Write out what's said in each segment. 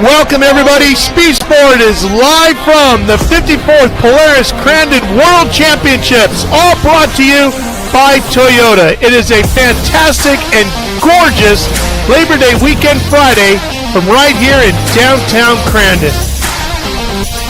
Welcome everybody. Speed Sport is live from the 54th Polaris Crandon World Championships, all brought to you by Toyota. It is a fantastic and gorgeous Labor Day weekend Friday from right here in downtown Crandon.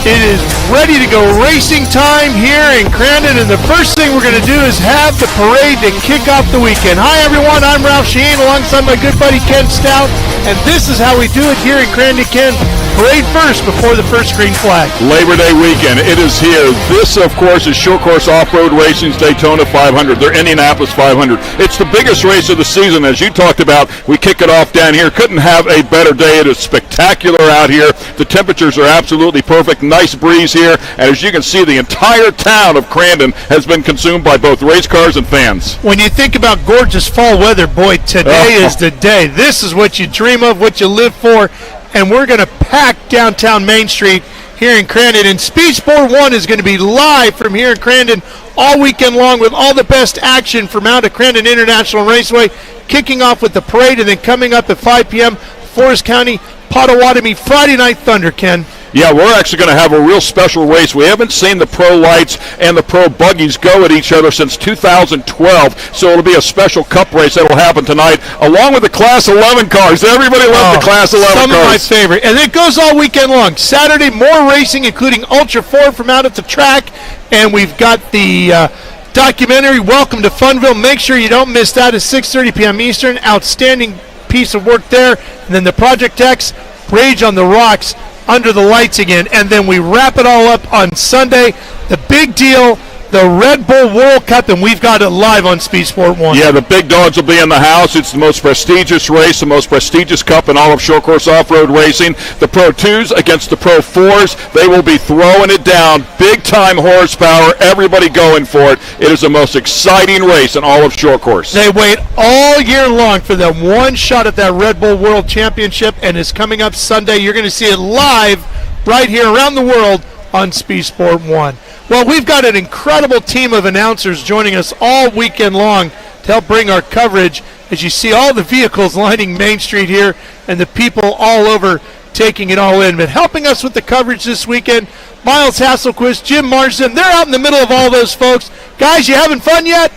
It is ready to go racing time here in Crandon, and the first thing we're going to do is have the parade to kick off the weekend. Hi everyone, I'm Ralph Sheen alongside my good buddy Ken Stout, and this is how we do it here in Crandon. Ken, parade first before the first green flag. Labor Day weekend, it is here. This, of course, is Short Course Off-Road Racing's Daytona 500, their Indianapolis 500. It's the biggest race of the season, as you talked about. We kick it off down here. Couldn't have a better day. It is spectacular out here. The temperatures are absolutely perfect. Nice breeze here, and as you can see, the entire town of Crandon has been consumed by both race cars and fans. When you think about gorgeous fall weather, boy, today is the day. This is what you dream of, what you live for, and we're going to pack downtown Main Street here in Crandon. And Speed Sport 1 is going to be live from here in Crandon all weekend long with all the best action from out at Crandon International Raceway, kicking off with the parade and then coming up at 5 p.m., Forest County, Potawatomi Friday Night Thunder, Ken. Yeah, we're actually going to have a real special race. We haven't seen the pro lights and the pro buggies go at each other since 2012, so it'll be a special cup race that will happen tonight, along with the Class 11 cars. Everybody loves the Class 11 some cars. Some of my favorite. And it goes all weekend long. Saturday, more racing, including Ultra 4 from out at the track, and we've got the documentary, Welcome to Funville. Make sure you don't miss that at 6:30 p.m. Eastern. Outstanding piece of work there. And then the Project X, Rage on the Rocks, under the lights again, and then we wrap it all up on Sunday. The big deal, the Red Bull World Cup, and we've got it live on Speed Sport 1. Yeah, the big dogs will be in the house. It's the most prestigious race, the most prestigious cup in all of short course off-road racing. The Pro 2s against the Pro 4s. They will be throwing it down. Big-time horsepower. Everybody going for it. It is the most exciting race in all of short course. They wait all year long for that one shot at that Red Bull World Championship, and it's coming up Sunday. You're going to see it live right here around the world on Speed Sport 1. Well, we've got an incredible team of announcers joining us all weekend long to help bring our coverage, as you see all the vehicles lining Main Street here and the people all over taking it all in. But helping us with the coverage this weekend, Miles Hasselquist, Jim Marsden, they're out in the middle of all those folks. Guys, you having fun yet?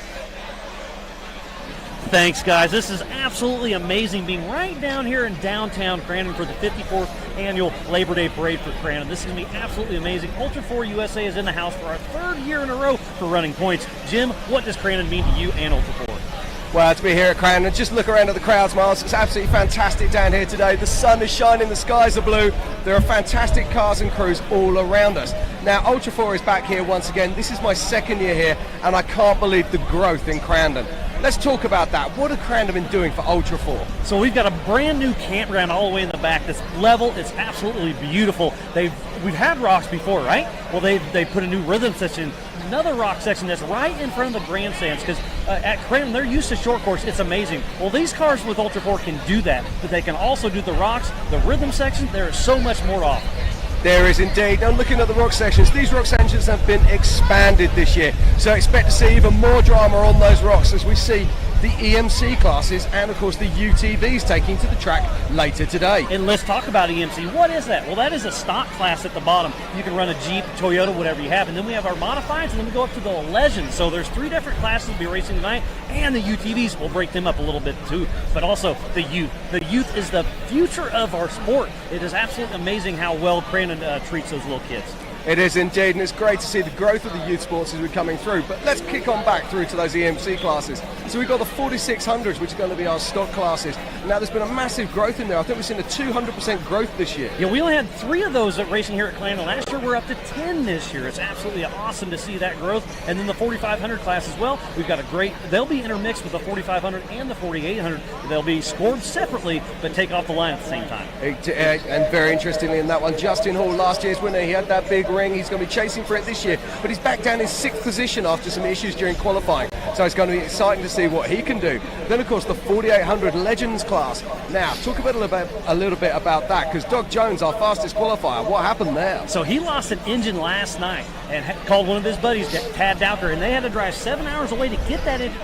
Thanks, guys. This is absolutely amazing being right down here in downtown Crandon for the 54th annual Labor Day Parade for Crandon. This is going to be absolutely amazing. Ultra 4 USA is in the house for our third year in a row for running points. Jim, what does Crandon mean to you and Ultra 4? Well, to be here at Crandon, just look around at the crowds, Miles. It's absolutely fantastic down here today. The sun is shining, the skies are blue. There are fantastic cars and crews all around us. Now, Ultra 4 is back here once again. This is my second year here, and I can't believe the growth in Crandon. Let's talk about that. What have Crandon been doing for Ultra 4? So we've got a brand new campground all the way in the back that's level. It's absolutely beautiful. We've had rocks before, right? Well, they put a new rhythm section, another rock section that's right in front of the grandstands, because at Crandon, they're used to short course. It's amazing. Well, these cars with Ultra 4 can do that, but they can also do the rocks, the rhythm section. There is so much more to offer. There is indeed. Now looking at the rock sections, these rock sections have been expanded this year, so expect to see even more drama on those rocks as we see the EMC classes and of course the UTVs taking to the track later today. And let's talk about EMC. What is that? Well, that is a stock class at the bottom. You can run a Jeep, Toyota, whatever you have, and then we have our modifieds, and then we go up to the Legends. So there's three different classes we'll be racing tonight, and the UTVs, will break them up a little bit too, but also the youth. The youth is the future of our sport. It is absolutely amazing how well Crandon treats those little kids. It is indeed, and it's great to see the growth of the youth sports as we're coming through. But let's kick on back through to those EMC classes. So we've got the 4600s, which are going to be our stock classes. Now there's been a massive growth in there. I think we've seen a 200% growth this year. Yeah, we only had 3 of those at racing here at Crandon. Last year we're up to 10 this year. It's absolutely awesome to see that growth. And then the 4500 class as well. We've got a great, they'll be intermixed with the 4500 and the 4800. They'll be scored separately, but take off the line at the same time. And very interestingly in that one, Justin Hall, last year's winner, he had that big ring. He's going to be chasing for it this year, but he's back down in 6th position after some issues during qualifying. So it's going to be exciting to see what he can do. Then, of course, the 4800 Legends class. Now, talk a little bit about that, because Doug Jones, our fastest qualifier, what happened there? So he lost an engine last night and called one of his buddies, Tad Dowker, and they had to drive 7 hours away to get that engine.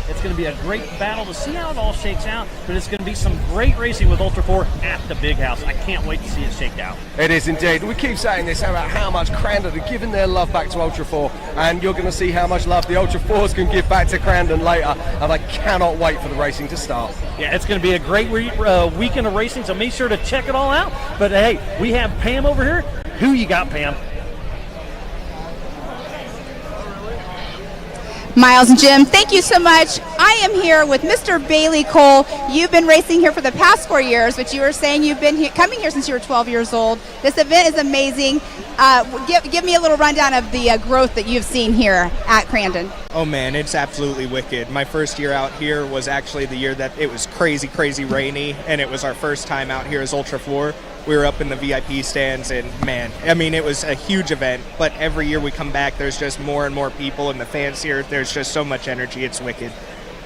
It's going to be a great battle to see how it all shakes out, but it's going to be some great racing with Ultra 4 at the Big House. I can't wait to see it shake out. It is indeed. We keep saying this about how much Crandon are giving their love back to Ultra 4, and you're going to see how much love the Ultra 4s can give back to Crandon later, and I cannot wait for the racing to start. Yeah, it's going to be a great weekend of racing, so make sure to check it all out. But hey, we have Pam over here. Who you got, Pam? Miles and Jim, thank you so much. I am here with Mr. Bailey Cole. You've been racing here for the past 4 years, but you were saying you've been coming here since you were 12 years old. This event is amazing. Give me a little rundown of the growth that you've seen here at Crandon. Oh man, it's absolutely wicked. My first year out here was actually the year that it was crazy rainy, and it was our first time out here as Ultra 4. We were up in the VIP stands, and man, I mean, it was a huge event, but every year we come back, there's just more and more people, and the fans here, there's just so much energy. It's wicked.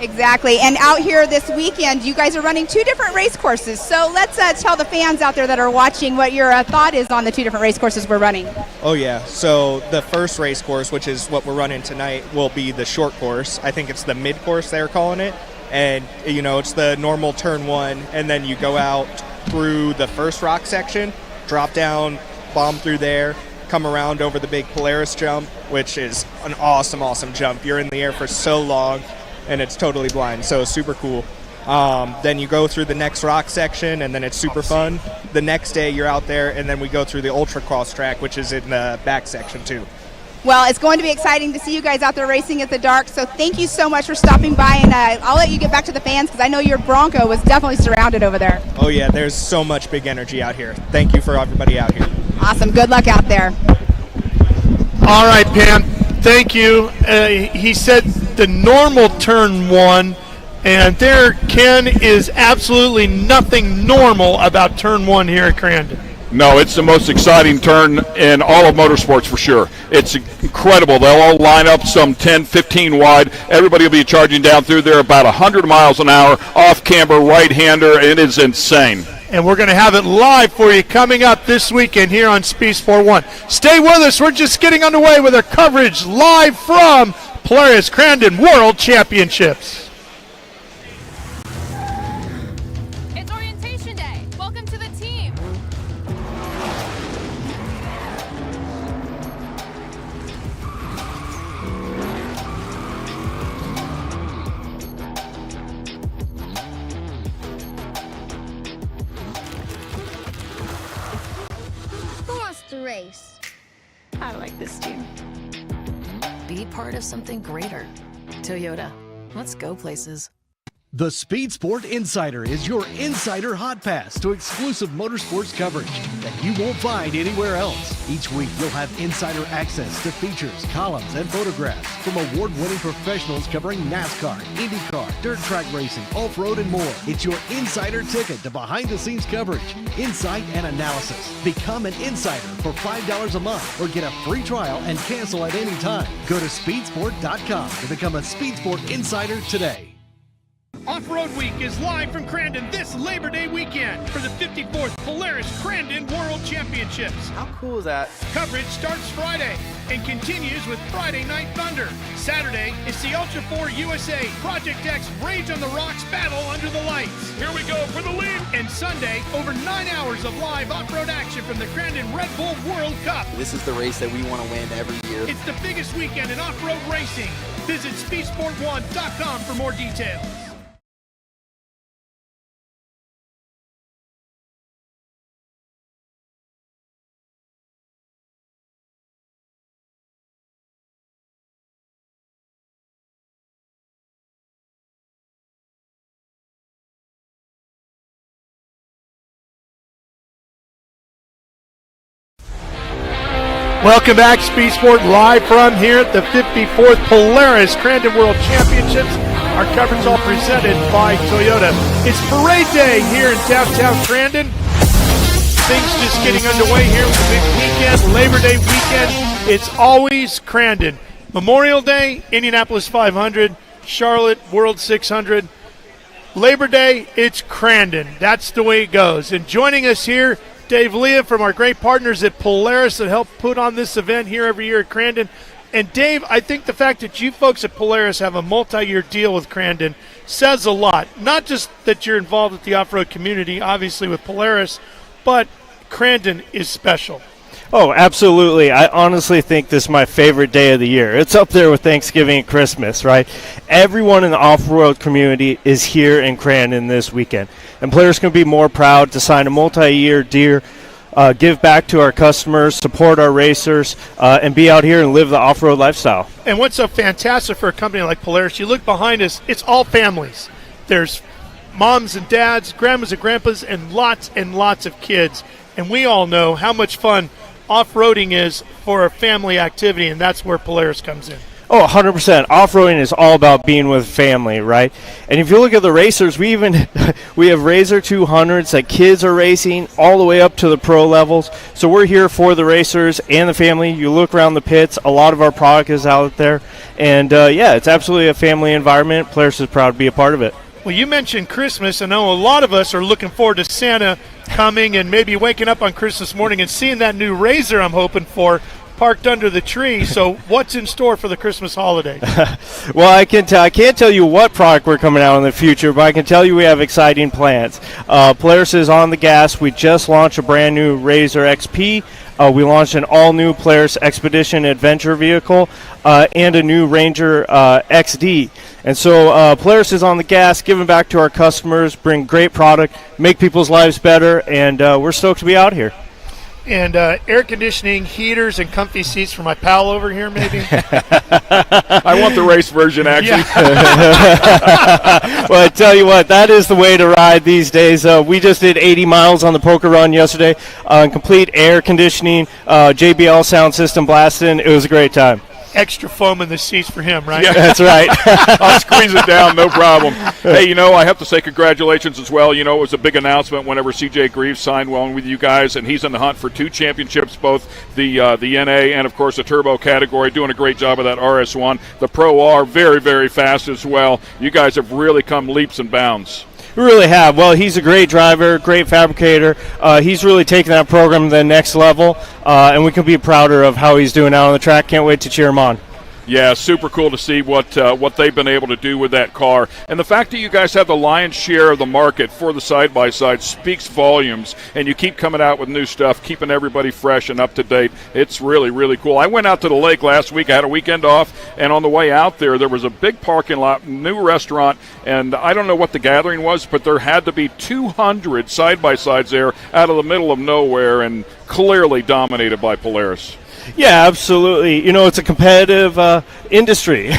Exactly, and out here this weekend, you guys are running 2 different race courses, so let's tell the fans out there that are watching what your thought is on the 2 different race courses we're running. Oh yeah, so the first race course, which is what we're running tonight, will be the short course. I think it's the mid course they're calling it, and you know, it's the normal turn 1, and then you go out through the first rock section, drop down, bomb through there, come around over the big Polaris jump, which is an awesome jump. You're in the air for so long, and it's totally blind, so super cool. Then you go through the next rock section, and then it's super fun. The next day you're out there, and then we go through the ultra cross track, which is in the back section too. Well, it's going to be exciting to see you guys out there racing at the dark, so thank you so much for stopping by, and I'll let you get back to the fans because I know your Bronco was definitely surrounded over there. Oh yeah, there's so much big energy out here. Thank you for everybody out here. Awesome. Good luck out there. All right, Pam. Thank you. He said the normal turn 1, and there, Ken, is absolutely nothing normal about turn 1 here at Crandon. No, it's the most exciting turn in all of motorsports for sure. It's incredible. They'll all line up some 10, 15 wide. Everybody will be charging down through there about 100 miles an hour, off camber, right-hander. It is insane. And we're going to have it live for you coming up this weekend here on Speed Sport 1. Stay with us. We're just getting underway with our coverage live from Polaris Crandon World Championships. It's orientation day. Welcome to the team. Who wants to race? I like this team. Be part of something greater. Toyota. Let's go places. The Speed Sport Insider is your insider hot pass to exclusive motorsports coverage that you won't find anywhere else. Each week, you'll have insider access to features, columns, and photographs from award-winning professionals covering NASCAR, IndyCar, dirt track racing, off-road, and more. It's your insider ticket to behind-the-scenes coverage, insight, and analysis. Become an insider for $5 a month or get a free trial and cancel at any time. Go to speedsport.com to become a Speed Sport Insider today. Off-Road Week is live from Crandon this Labor Day weekend for the 54th Polaris Crandon World Championships. How cool is that? Coverage starts Friday and continues with Friday Night Thunder. Saturday is the Ultra 4 USA Project X Rage on the Rocks battle under the lights. Here we go for the lead. And Sunday, over 9 hours of live off-road action from the Crandon Red Bull World Cup. This is the race that we want to win every year. It's the biggest weekend in off-road racing. Visit speedsport1.com for more details. Welcome back, Speed Sport, live from here at the 54th Polaris Crandon World Championships. Our coverage all presented by Toyota. It's parade day here in downtown Crandon. Things just getting underway here with the big weekend, Labor Day weekend. It's always Crandon. Memorial Day, Indianapolis 500, Charlotte World 600. Labor Day, it's Crandon. That's the way it goes. And joining us here, Dave Leah from our great partners at Polaris that help put on this event here every year at Crandon. And Dave, I think the fact that you folks at Polaris have a multi-year deal with Crandon says a lot. Not just that you're involved with the off-road community, obviously with Polaris, but Crandon is special. Oh, absolutely. I honestly think this is my favorite day of the year. It's up there with Thanksgiving and Christmas, right? Everyone in the off-road community is here in Crandon this weekend. And Polaris can be more proud to sign a multi-year deal, give back to our customers, support our racers, and be out here and live the off-road lifestyle. And what's so fantastic for a company like Polaris, you look behind us, it's all families. There's moms and dads, grandmas and grandpas, and lots of kids. And we all know how much fun off-roading is for a family activity, and that's where Polaris comes in. Oh, 100%. Off-roading is all about being with family, right? And if you look at the racers, we have Razor 200s that kids are racing all the way up to the pro levels. So we're here for the racers and the family. You look around the pits, a lot of our product is out there. And, it's absolutely a family environment. Polaris is proud to be a part of it. Well, you mentioned Christmas. I know a lot of us are looking forward to Santa coming and maybe waking up on Christmas morning and seeing that new Razor I'm hoping for parked under the tree. So what's in store for the Christmas holiday? Well, I can't tell you what product we're coming out in the future, but I can tell you we have exciting plans. Polaris is on the gas. We just launched a brand new Razor XP. We launched an all-new Polaris Expedition Adventure vehicle and a new Ranger XD. And so Polaris is on the gas, giving back to our customers, bring great product, make people's lives better, and we're stoked to be out here. And air conditioning, heaters, and comfy seats for my pal over here, maybe? I want the race version, actually. Well, I tell you what, that is the way to ride these days. We just did 80 miles on the Poker Run yesterday, complete air conditioning, JBL sound system blasting. It was a great time. Extra foam in the seats for him, right? Yeah, that's right. I'll squeeze it down, no problem. Hey, I have to say congratulations as well. It was a big announcement whenever CJ Greaves signed well with you guys, and he's in the hunt for 2 championships, both the NA and, of course, the turbo category, doing a great job of that RS1. The Pro R, very, very fast as well. You guys have really come leaps and bounds. We really have. Well, he's a great driver, great fabricator. He's really taken that program to the next level, and we can be prouder of how he's doing out on the track. Can't wait to cheer him on. Yeah, super cool to see what they've been able to do with that car. And the fact that you guys have the lion's share of the market for the side-by-side speaks volumes, and you keep coming out with new stuff, keeping everybody fresh and up to date. It's really, really cool. I went out to the lake last week. I had a weekend off, and on the way out there was a big parking lot, new restaurant, and I don't know what the gathering was, but there had to be 200 side-by-sides there out of the middle of nowhere and clearly dominated by Polaris. Yeah, absolutely. It's a competitive industry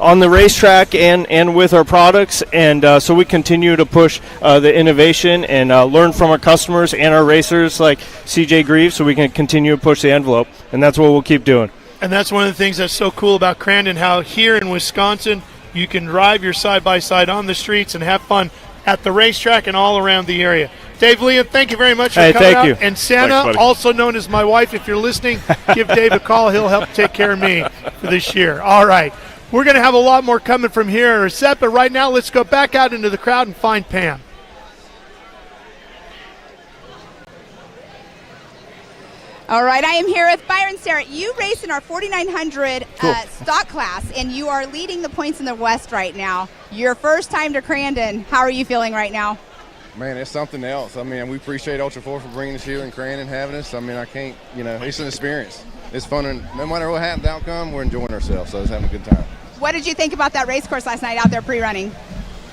on the racetrack and with our products, and so we continue to push the innovation and learn from our customers and our racers like CJ Greaves, so we can continue to push the envelope, and that's what we'll keep doing. And that's one of the things that's so cool about Crandon, how here in Wisconsin you can drive your side-by-side on the streets and have fun at the racetrack and all around the area. Dave Liam, thank you very much for coming out. You. And Santa, thanks, also known as my wife, if you're listening, give Dave a call. He'll help take care of me for this year. All right. We're going to have a lot more coming from here, Seth, but right now let's go back out into the crowd and find Pam. All right, I am here with Byron Starrett. You race in our 4900 stock class, and you are leading the points in the West right now. Your first time to Crandon. How are you feeling right now? Man, it's something else. I mean, we appreciate Ultra 4 for bringing us here in Crandon, having us. I mean, I can't, it's an experience. It's fun, and no matter what happens, the outcome, we're enjoying ourselves, so it's having a good time. What did you think about that race course last night out there pre-running?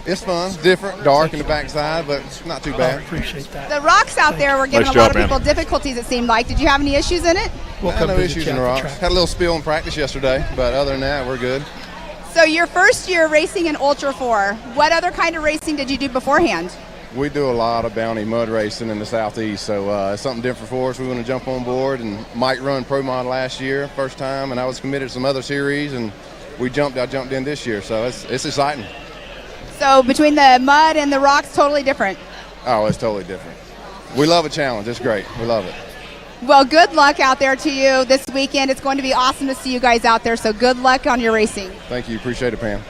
It's fun, different, dark in the backside, but not too bad. I appreciate that. The rocks out there were giving Nice a lot job, of people man. difficulties, it seemed like. Did you have any issues in it? We'll Had come no visit issues you in the at rocks. track. Had a little spill in practice yesterday, but other than that, we're good. So your first year racing in Ultra 4, what other kind of racing did you do beforehand? We do a lot of bounty mud racing in the southeast, so it's something different for us. We want to jump on board, and Mike run Pro Mod last year, first time, and I was committed to some other series, and I jumped in this year, so it's exciting. So between the mud and the rocks, totally different. Oh, it's totally different. We love a challenge. It's great. We love it. Well, good luck out there to you this weekend. It's going to be awesome to see you guys out there, so good luck on your racing. Thank you. Appreciate it, Pam.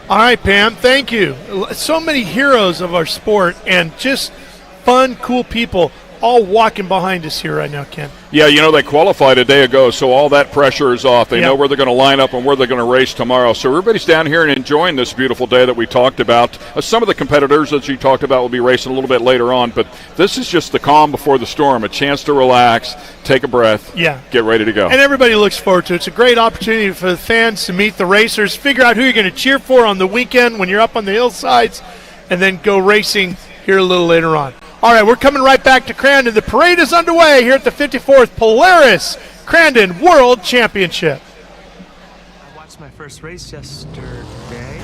All right, Pam, thank you. So many heroes of our sport and just fun, cool people. all walking behind us here right now, Ken. Yeah, they qualified a day ago, so all that pressure is off. They know where they're going to line up and where they're going to race tomorrow. So everybody's down here and enjoying this beautiful day that we talked about. Some of the competitors that you talked about will be racing a little bit later on, but this is just the calm before the storm, a chance to relax, take a breath, get ready to go. And everybody looks forward to it. It's a great opportunity for the fans to meet the racers, figure out who you're going to cheer for on the weekend when you're up on the hillsides, and then go racing here a little later on. All right, we're coming right back to Crandon. The parade is underway here at the 54th Polaris Crandon World Championship. I watched my first race yesterday.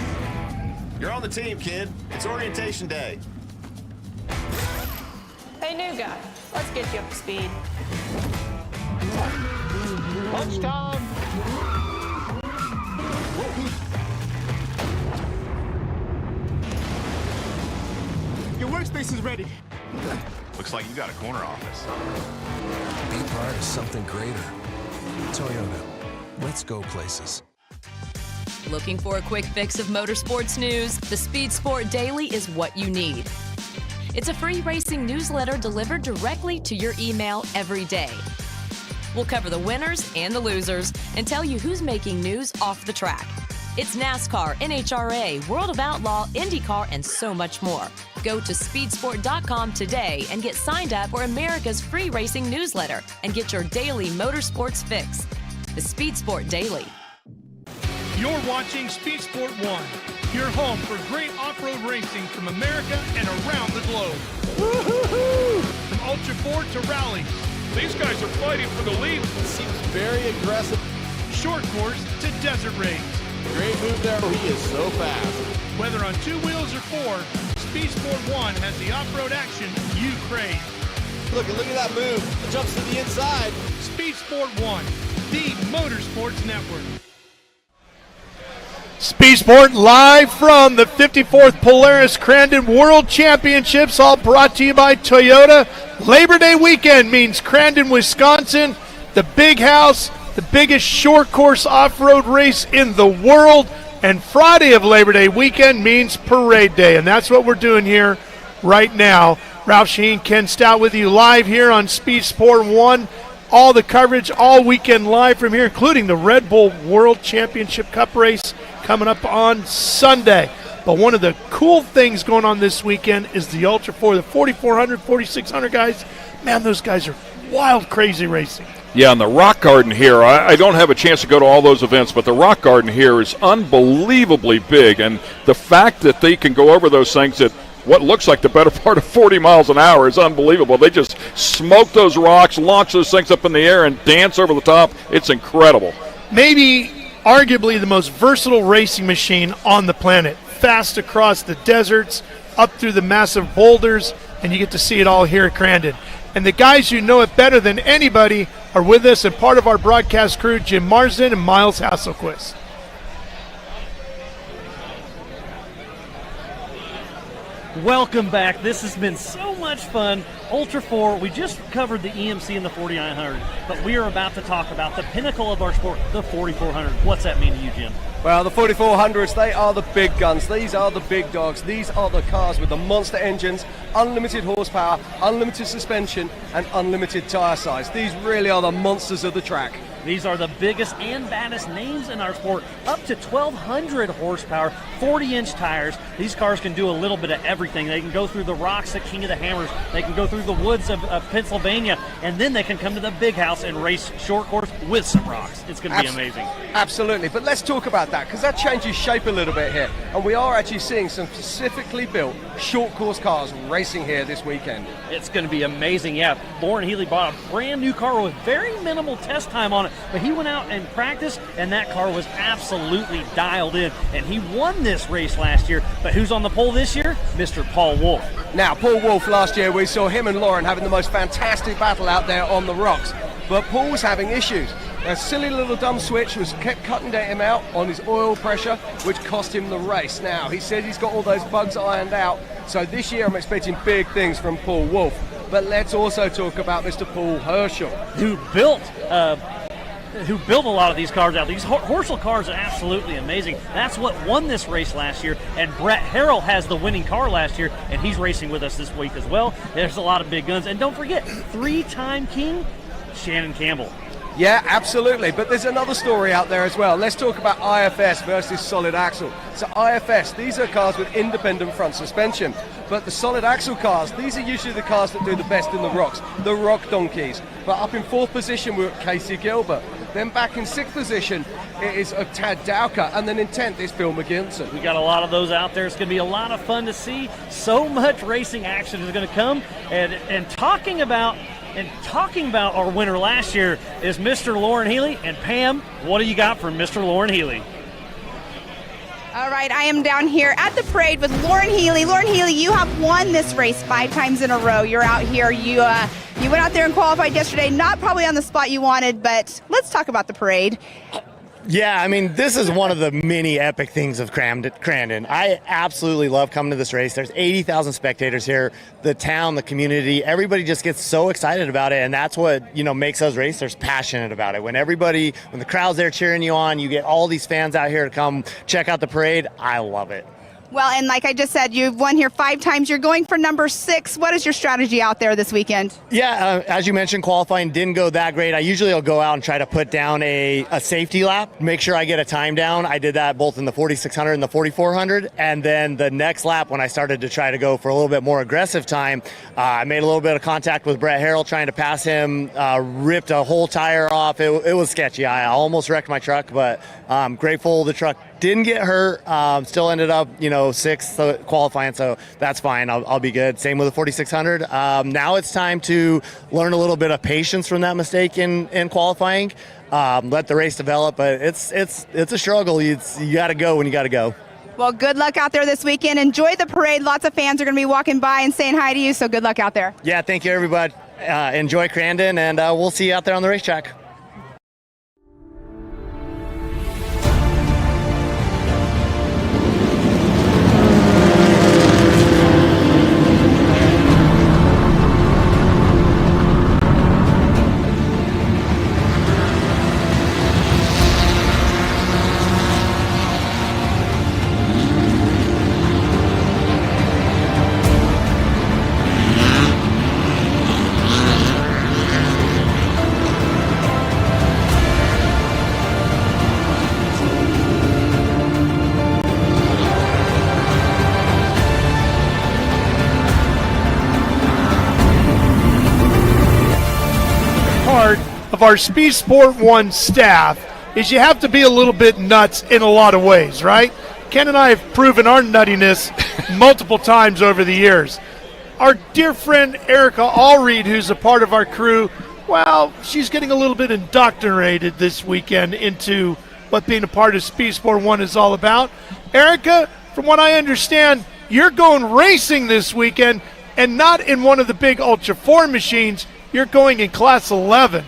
You're on the team, kid. It's orientation day. Hey, new guy. Let's get you up to speed. Lunch time. Your workspace is ready. Looks like you got a corner office. Be part of something greater. Toyota. Let's go places. Looking for a quick fix of motorsports news? The Speed Sport Daily is what you need. It's a free racing newsletter delivered directly to your email every day. We'll cover the winners and the losers and tell you who's making news off the track. It's NASCAR, NHRA, World of Outlaw, IndyCar, and so much more. Go to speedsport.com today and get signed up for America's free racing newsletter and get your daily motorsports fix. The Speed Sport Daily. You're watching Speed Sport 1, your home for great off-road racing from America and around the globe. Woo-hoo-hoo! From Ultra 4 to rallies, these guys are fighting for the lead. It seems very aggressive. Short course to desert race. Great move there. He is so fast. Whether on 2 wheels or 4, Speed Sport 1 has the off-road action you crave. Look at that move. It jumps to the inside. Speed Sport 1, the Motorsports Network. Speed Sport live from the 54th Polaris Crandon World Championships, all brought to you by Toyota. Labor Day weekend means Crandon, Wisconsin, the big house, the biggest short course off-road race in the world. And Friday of Labor Day weekend means Parade Day, and that's what we're doing here right now. Ralph Sheen, Ken Stout with you live here on Speed Sport 1. All the coverage all weekend live from here, including the Red Bull World Championship Cup race coming up on Sunday. But one of the cool things going on this weekend is the Ultra 4, the 4,400, 4,600 guys. Man, those guys are wild, crazy racing. Yeah, and the Rock Garden here, I don't have a chance to go to all those events, but the Rock Garden here is unbelievably big. And the fact that they can go over those things at what looks like the better part of 40 miles an hour is unbelievable. They just smoke those rocks, launch those things up in the air, and dance over the top. It's incredible. Maybe arguably the most versatile racing machine on the planet. Fast across the deserts, up through the massive boulders, and you get to see it all here at Crandon. And the guys who know it better than anybody are with us and part of our broadcast crew, Jim Marsden and Miles Hasselquist. Welcome back. This has been so much fun. Ultra 4, we just covered the EMC and the 4900, but we are about to talk about the pinnacle of our sport, the 4400. What's that mean to you, Jim? Well, the 4400s, they are the big guns. These are the big dogs. These are the cars with the monster engines, unlimited horsepower, unlimited suspension, and unlimited tire size. These really are the monsters of the track. These are the biggest and baddest names in our sport. Up to 1,200 horsepower, 40-inch tires. These cars can do a little bit of everything. They can go through the rocks at King of the Hammers. They can go through the woods of Pennsylvania, and then they can come to the big house and race short course with some rocks. It's going to be amazing. Absolutely. But let's talk about that, because that changes shape a little bit here. And we are actually seeing some specifically built short course cars racing here this weekend. It's going to be amazing. Yeah, Lauren Healy bought a brand new car with very minimal test time on it. But he went out and practiced, and that car was absolutely dialed in. And he won this race last year. But who's on the pole this year? Mr. Paul Wolf. Now, Paul Wolf, last year we saw him and Lauren having the most fantastic battle out there on the rocks. But Paul's having issues. A silly little dumb switch was kept cutting him out on his oil pressure, which cost him the race. Now, he said he's got all those bugs ironed out. So this year I'm expecting big things from Paul Wolf. But let's also talk about Mr. Paul Herschel, who built who built a lot of these cars out. These Horschel cars are absolutely amazing. That's what won this race last year, and Brett Harrell has the winning car last year, and he's racing with us this week as well. There's a lot of big guns, and don't forget, 3-time king, Shannon Campbell. Yeah, absolutely. But there's another story out there as well. Let's talk about IFS versus solid axle. So IFS, these are cars with independent front suspension. But the solid axle cars, these are usually the cars that do the best in the rocks, the rock donkeys. But up in 4th position, we're Casey Gilbert. Then back in 6th position, it is Tad Dowker. And then in 10th is Phil McGinson. We got a lot of those out there. It's going to be a lot of fun to see. So much racing action is going to come. And talking about our winner last year is Mr. Lauren Healy. And Pam, what do you got for Mr. Lauren Healy? All right, I am down here at the parade with Lauren Healy. Lauren Healy, you have won this race 5 times in a row. You're out here. You went out there and qualified yesterday, not probably on the spot you wanted, but let's talk about the parade. Yeah, I mean, this is one of the many epic things of Crandon. I absolutely love coming to this race. There's 80,000 spectators here. The town, the community, everybody just gets so excited about it, and that's what, makes us racers passionate about it. When the crowd's there cheering you on, you get all these fans out here to come check out the parade. I love it. Well, and like I just said, you've won here 5 times. You're going for number 6. What is your strategy out there this weekend? Yeah, as you mentioned, qualifying didn't go that great. I usually will go out and try to put down a safety lap, make sure I get a time down. I did that both in the 4,600 and the 4,400. And then the next lap, when I started to try to go for a little bit more aggressive time, I made a little bit of contact with Brett Harrell trying to pass him, ripped a whole tire off. It was sketchy. I almost wrecked my truck, but I'm grateful the truck didn't get hurt. Still ended up, 6th qualifying, so that's fine. I'll be good. Same with the 4,600. Now it's time to learn a little bit of patience from that mistake in qualifying. Let the race develop, but it's a struggle. You got to go when you got to go. Well, good luck out there this weekend. Enjoy the parade. Lots of fans are going to be walking by and saying hi to you, so good luck out there. Yeah, thank you, everybody. Enjoy Crandon, and we'll see you out there on the racetrack. Of our Speed Sport 1 staff is you have to be a little bit nuts in a lot of ways, right? Ken and I have proven our nuttiness multiple times over the years. Our dear friend Erica Allreed, who's a part of our crew, well, she's getting a little bit indoctrinated this weekend into what being a part of Speed Sport 1 is all about. Erica, from what I understand, you're going racing this weekend and not in one of the big Ultra 4 machines. You're going in Class 11.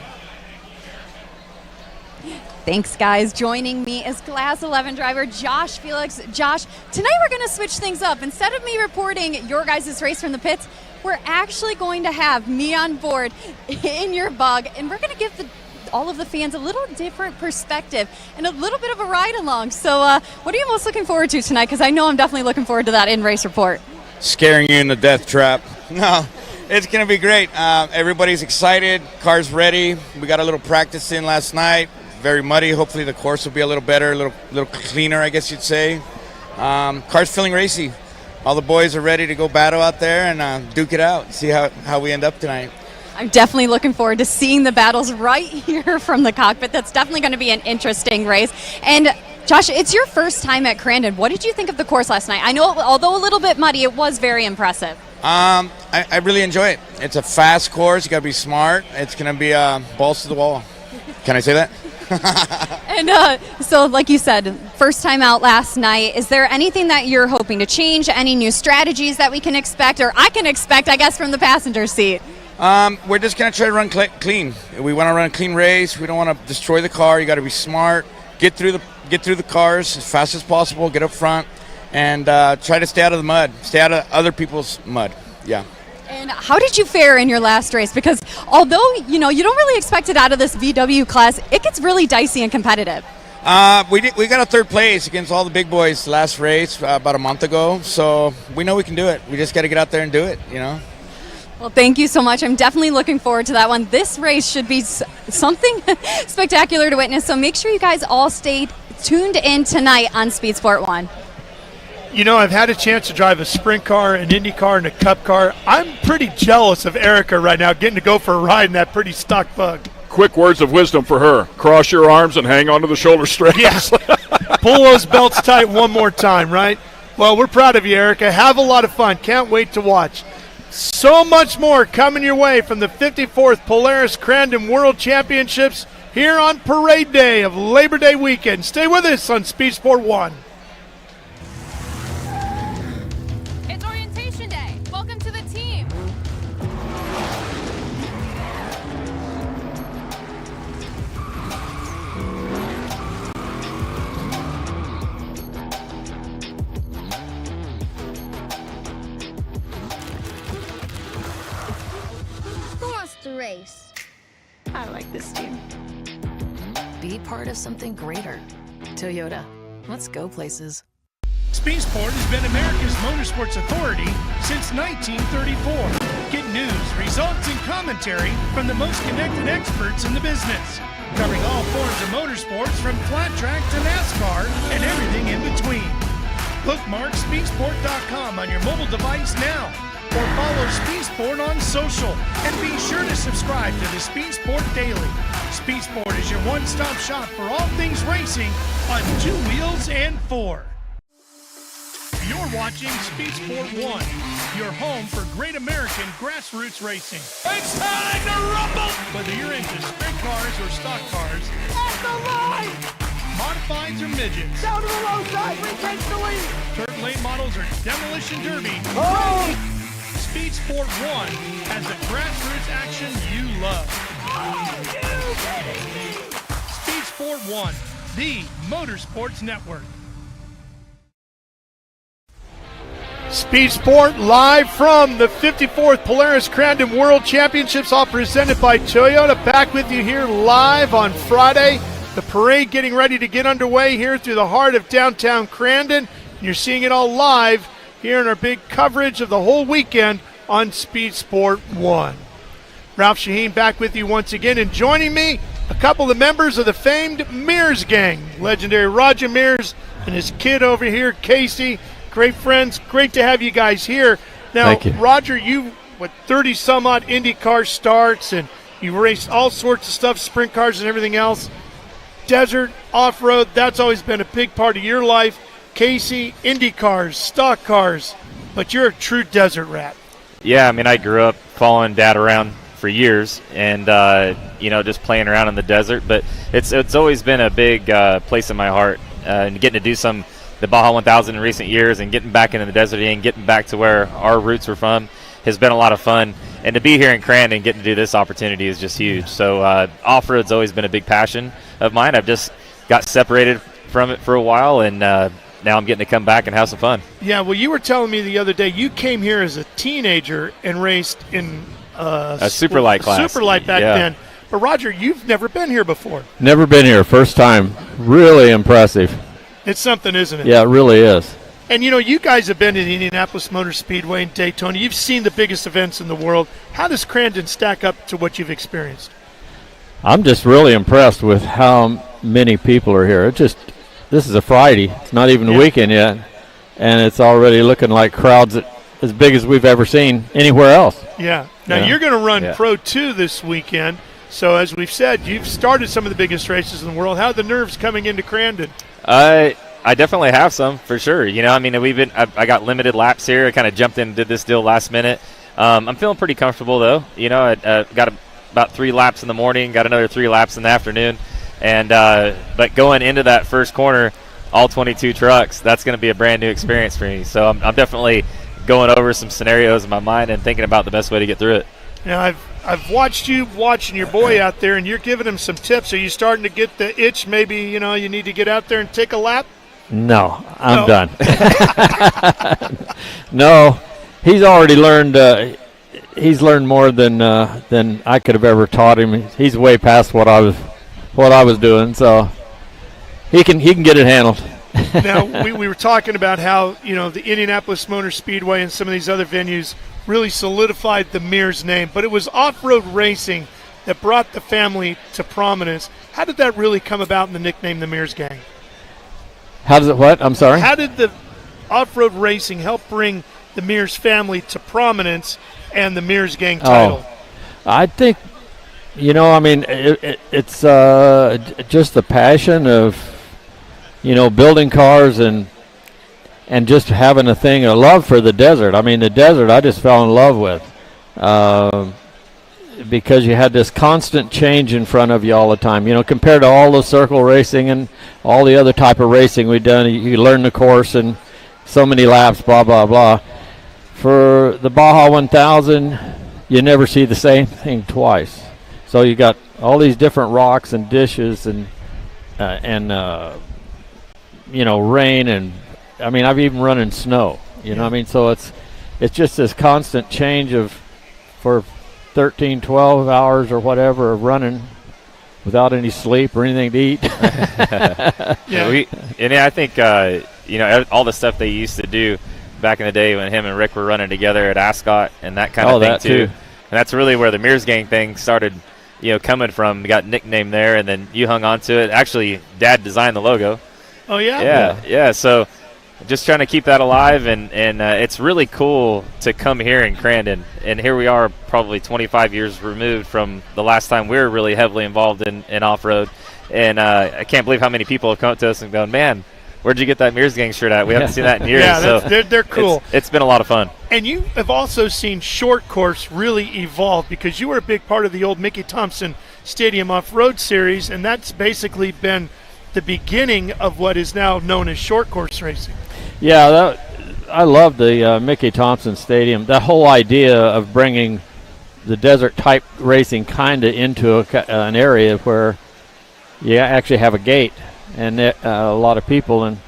Thanks, guys. Joining me is Class 11 driver Josh Felix. Josh, tonight we're going to switch things up. Instead of me reporting your guys' race from the pits, we're actually going to have me on board in your bug, and we're going to give all of the fans a little different perspective and a little bit of a ride along. So what are you most looking forward to tonight? Because I know I'm definitely looking forward to that in-race report. Scaring you in the death trap. No, it's going to be great. Everybody's excited. Car's ready. We got a little practice in last night. Very muddy. Hopefully the course will be a little better, a little cleaner, I guess you'd say. Car's feeling racy. All the boys are ready to go battle out there and duke it out. See how we end up tonight. I'm definitely looking forward to seeing the battles right here from the cockpit. That's definitely going to be an interesting race. And Josh, it's your first time at Crandon. What did you think of the course last night? I know, although a little bit muddy, it was very impressive. I really enjoy it. It's a fast course. You got to be smart. It's going to be balls to the wall. Can I say that? And so, like you said, first time out last night. Is there anything that you're hoping to change? Any new strategies that we can expect, or I can expect, I guess, from the passenger seat? We're just going to try to run clean. We want to run a clean race. We don't want to destroy the car. You got to be smart. Get through the cars as fast as possible. Get up front and try to stay out of the mud. Stay out of other people's mud. Yeah. And how did you fare in your last race? Because although, you don't really expect it out of this VW class, it gets really dicey and competitive. We got a third place against all the big boys last race about a month ago, so we know we can do it. We just got to get out there and do it, Well, thank you so much. I'm definitely looking forward to that one. This race should be something spectacular to witness, so make sure you guys all stay tuned in tonight on Speed Sport 1. I've had a chance to drive a sprint car, an Indy car, and a Cup car. I'm pretty jealous of Erica right now, getting to go for a ride in that pretty stock bug. Quick words of wisdom for her. Cross your arms and hang onto the shoulder straps. Yes. Pull those belts tight one more time, right? Well, we're proud of you, Erica. Have a lot of fun. Can't wait to watch. So much more coming your way from the 54th Polaris Crandon World Championships here on Parade Day of Labor Day weekend. Stay with us on Speed Sport 1. It's orientation day. Welcome to the team. Who wants to race? I like this team. Be part of something greater. Toyota. Let's go places. Speed Sport has been America's motorsports authority since 1934. Get news, results, and commentary from the most connected experts in the business, covering all forms of motorsports from flat track to NASCAR and everything in between. Bookmark speedsport.com on your mobile device now, or follow Speed Sport on social, and be sure to subscribe to the Speed Sport Daily. Speed Sport is your one-stop shop for all things racing on 2 wheels and 4. You're watching Speed Sport 1, your home for great American grassroots racing. It's time to rumble! Whether you're into sprint cars or stock cars, at the line! Modifieds or midgets, down to the low side, retake the lead! Dirt lane models or demolition derby. Oh! Speed Sport 1 has the grassroots action you love. Are you kidding me? Speed Sport 1, the Motorsports Network. Speed Sport live from the 54th Polaris Crandon World Championships, all presented by Toyota. Back with you here live on Friday. The parade getting ready to get underway here through the heart of downtown Crandon. You're seeing it all live here in our big coverage of the whole weekend on Speed Sport 1. Ralph Shaheen back with you once again, and joining me, a couple of members of the famed Mears gang. Legendary Roger Mears and his kid over here, Casey. Great friends. Great to have you guys here. Now, Thank you. Roger, you, 30-some-odd IndyCar starts, and you raced all sorts of stuff, sprint cars and everything else. Desert, off-road, that's always been a big part of your life. Casey, IndyCars, stock cars, but you're a true desert rat. Yeah, I grew up following Dad around for years and, just playing around in the desert. But it's always been a big place in my heart. And getting to do the Baja 1000 in recent years and getting back into the desert and getting back to where our roots were from has been a lot of fun. And to be here in Crandon, getting to do this opportunity is just huge. So off-road's always been a big passion of mine. I've just got separated from it for a while, and now I'm getting to come back and have some fun. Yeah, well, you were telling me the other day you came here as a teenager and raced in a superlight class. Superlight back then. But, Roger, you've never been here before. Never been here. First time. Really impressive. It's something, isn't it? Yeah, it really is. And, you guys have been to the Indianapolis Motor Speedway and Daytona. You've seen the biggest events in the world. How does Crandon stack up to what you've experienced? I'm just really impressed with how many people are here. This is a Friday. It's not even the weekend yet, and it's already looking like crowds as big as we've ever seen anywhere else. Yeah. Now, you're going to run Pro 2 this weekend. So, as we've said, you've started some of the biggest races in the world. How are the nerves coming into Crandon? I definitely have some, for sure. I got limited laps here. I kind of jumped in and did this deal last minute. I'm feeling pretty comfortable, though. I got about 3 laps in the morning, got another 3 laps in the afternoon. And but going into that first corner, all 22 trucks, that's going to be a brand new experience for me. So I'm definitely going over some scenarios in my mind and thinking about the best way to get through it. Now, I've watched you watching your boy out there, and you're giving him some tips. Are you starting to get the itch? Maybe, you need to get out there and take a lap? No, I'm done. No, he's already learned. he's learned more than I could have ever taught him. He's way past what I was doing, so he can get it handled. Now, we were talking about how, the Indianapolis Motor Speedway and some of these other venues really solidified the Mears name, but it was off-road racing that brought the family to prominence. How did that really come about in the nickname the Mears Gang? How does it what? I'm sorry? How did the off-road racing help bring the Mears family to prominence and the Mears Gang title? I think, it's just the passion of, building cars and just having a love for the desert. I mean, the desert I just fell in love with because you had this constant change in front of you all the time. Compared to all the circle racing and all the other type of racing we've done, you learn the course and so many laps, blah, blah, blah. For the Baja 1000, you never see the same thing twice. So you got all these different rocks and dishes and rain, and I've even run in snow. So it's just this constant change for 13, 12 hours or whatever of running without any sleep or anything to eat. I think all the stuff they used to do back in the day when him and Rick were running together at Ascot and that kind of thing too. And that's really where the Mears Gang thing started, coming from. We got nicknamed there, and then you hung on to it. Actually, Dad designed the logo. Oh yeah. Yeah. So just trying to keep that alive, and it's really cool to come here in Crandon. And here we are, probably 25 years removed from the last time we were really heavily involved in off-road. And I can't believe how many people have come up to us and gone, man, where'd you get that Mears Gang shirt at? We haven't seen that in years. Yeah, they're cool. It's been a lot of fun. And you have also seen short course really evolve, because you were a big part of the old Mickey Thompson Stadium Off-Road Series, and that's basically been the beginning of what is now known as short course racing. Yeah, I love the Mickey Thompson Stadium. That whole idea of bringing the desert type racing kind of into an area where you actually have a gate and a lot of people, and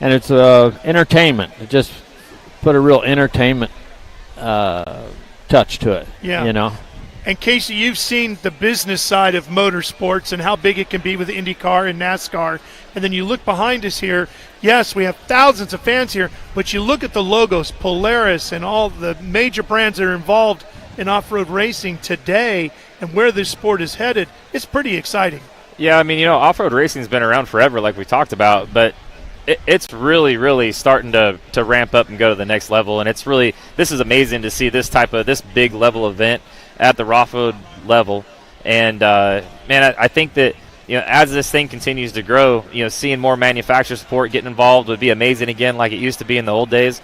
it's entertainment. It just put a real entertainment touch to it. Yeah. And Casey, you've seen the business side of motorsports and how big it can be with IndyCar and NASCAR. And then you look behind us here. Yes, we have thousands of fans here, but you look at the logos, Polaris and all the major brands that are involved in off-road racing today and where this sport is headed. It's pretty exciting. Yeah, off-road racing's been around forever, like we talked about, but it's really, really starting to ramp up and go to the next level. And this is amazing to see this big level event at the off-road level. And I think that as this thing continues to grow, seeing more manufacturer support getting involved would be amazing again, like it used to be in the old days.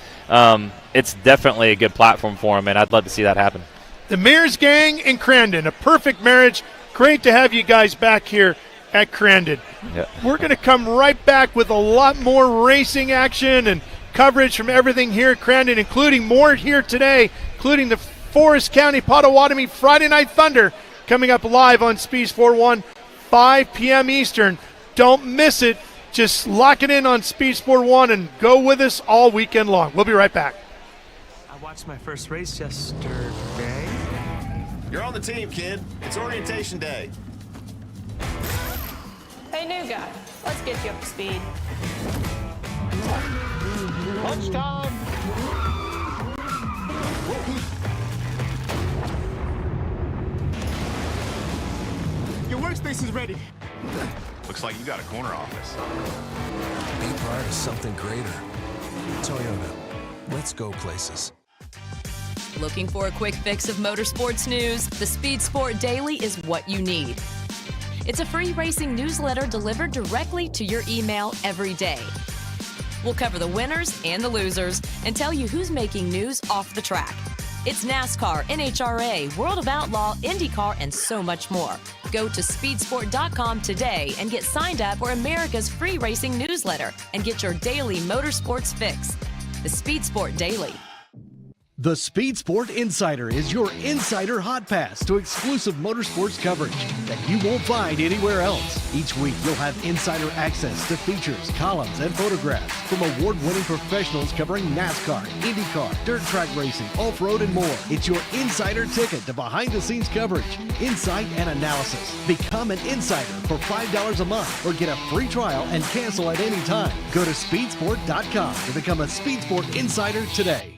It's definitely a good platform for them, and I'd love to see that happen. The Mears Gang and Crandon, a perfect marriage. Great to have you guys back here at Crandon. Yeah. We're going to come right back with a lot more racing action and coverage from everything here at Crandon, including more here today, including the Forest County Potawatomi Friday Night Thunder coming up live on Speeds 41, 5 p.m. Eastern. Don't miss it. Just lock it in on Speeds 41 and go with us all weekend long. We'll be right back. I watched my first race yesterday. You're on the team, kid. It's orientation day. Hey, new guy. Let's get you up to speed. Lunch time. Your workspace is ready. Looks like you got a corner office. Be part of something greater. Toyota. Let's go places. Looking for a quick fix of motorsports news? The Speed Sport Daily is what you need. It's a free racing newsletter delivered directly to your email every day. We'll cover the winners and the losers and tell you who's making news off the track. It's NASCAR, NHRA, World of Outlaw, IndyCar, and so much more. Go to speedsport.com today and get signed up for America's free racing newsletter and get your daily motorsports fix. The Speed Sport Daily. The Speed Sport Insider is your insider hot pass to exclusive motorsports coverage that you won't find anywhere else. Each week, you'll have insider access to features, columns, and photographs from award-winning professionals covering NASCAR, IndyCar, dirt track racing, off-road, and more. It's your insider ticket to behind-the-scenes coverage, insight, and analysis. Become an insider for $5 a month or get a free trial and cancel at any time. Go to speedsport.com to become a Speed Sport Insider today.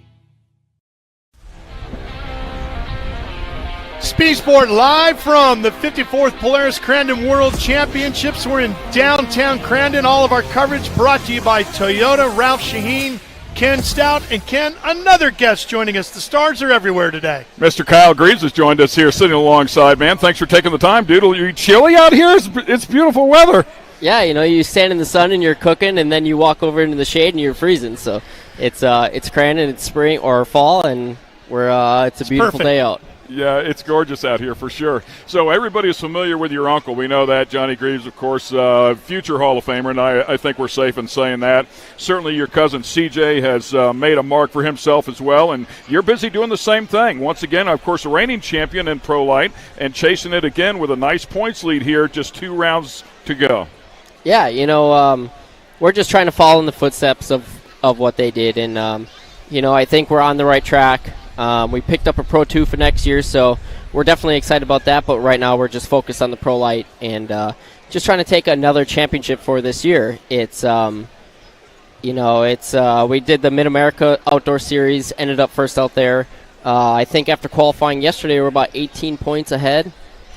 Speed Sport live from the 54th Polaris Crandon World Championships. We're in downtown Crandon. All of our coverage brought to you by Toyota, Ralph Shaheen, Ken Stout, and Ken, another guest joining us. The stars are everywhere today. Mr. Kyle Greaves has joined us here, sitting alongside, man. Thanks for taking the time, dude. Are you chilly out here? It's beautiful weather. Yeah, you know, you stand in the sun and you're cooking, and then you walk over into the shade and you're freezing. So it's Crandon, it's spring or fall, and it's a beautiful day out. Yeah, it's gorgeous out here for sure. So everybody is familiar with your uncle. We know that. Johnny Greaves, of course, future Hall of Famer, and I think we're safe in saying that. Certainly your cousin CJ has made a mark for himself as well, and you're busy doing the same thing. Once again, of course, a reigning champion in Pro Light and chasing it again with a nice points lead here, just 2 rounds to go. Yeah, you know, we're just trying to follow in the footsteps of what they did, and, you know, I think we're on the right track. We picked up a Pro 2 for next year, so we're definitely excited about that, but right now we're just focused on the Pro Light and just trying to take another championship for this year. It's, you know, we did the Mid-America Outdoor Series, ended up first out there. I think after qualifying yesterday, we're about 18 points ahead.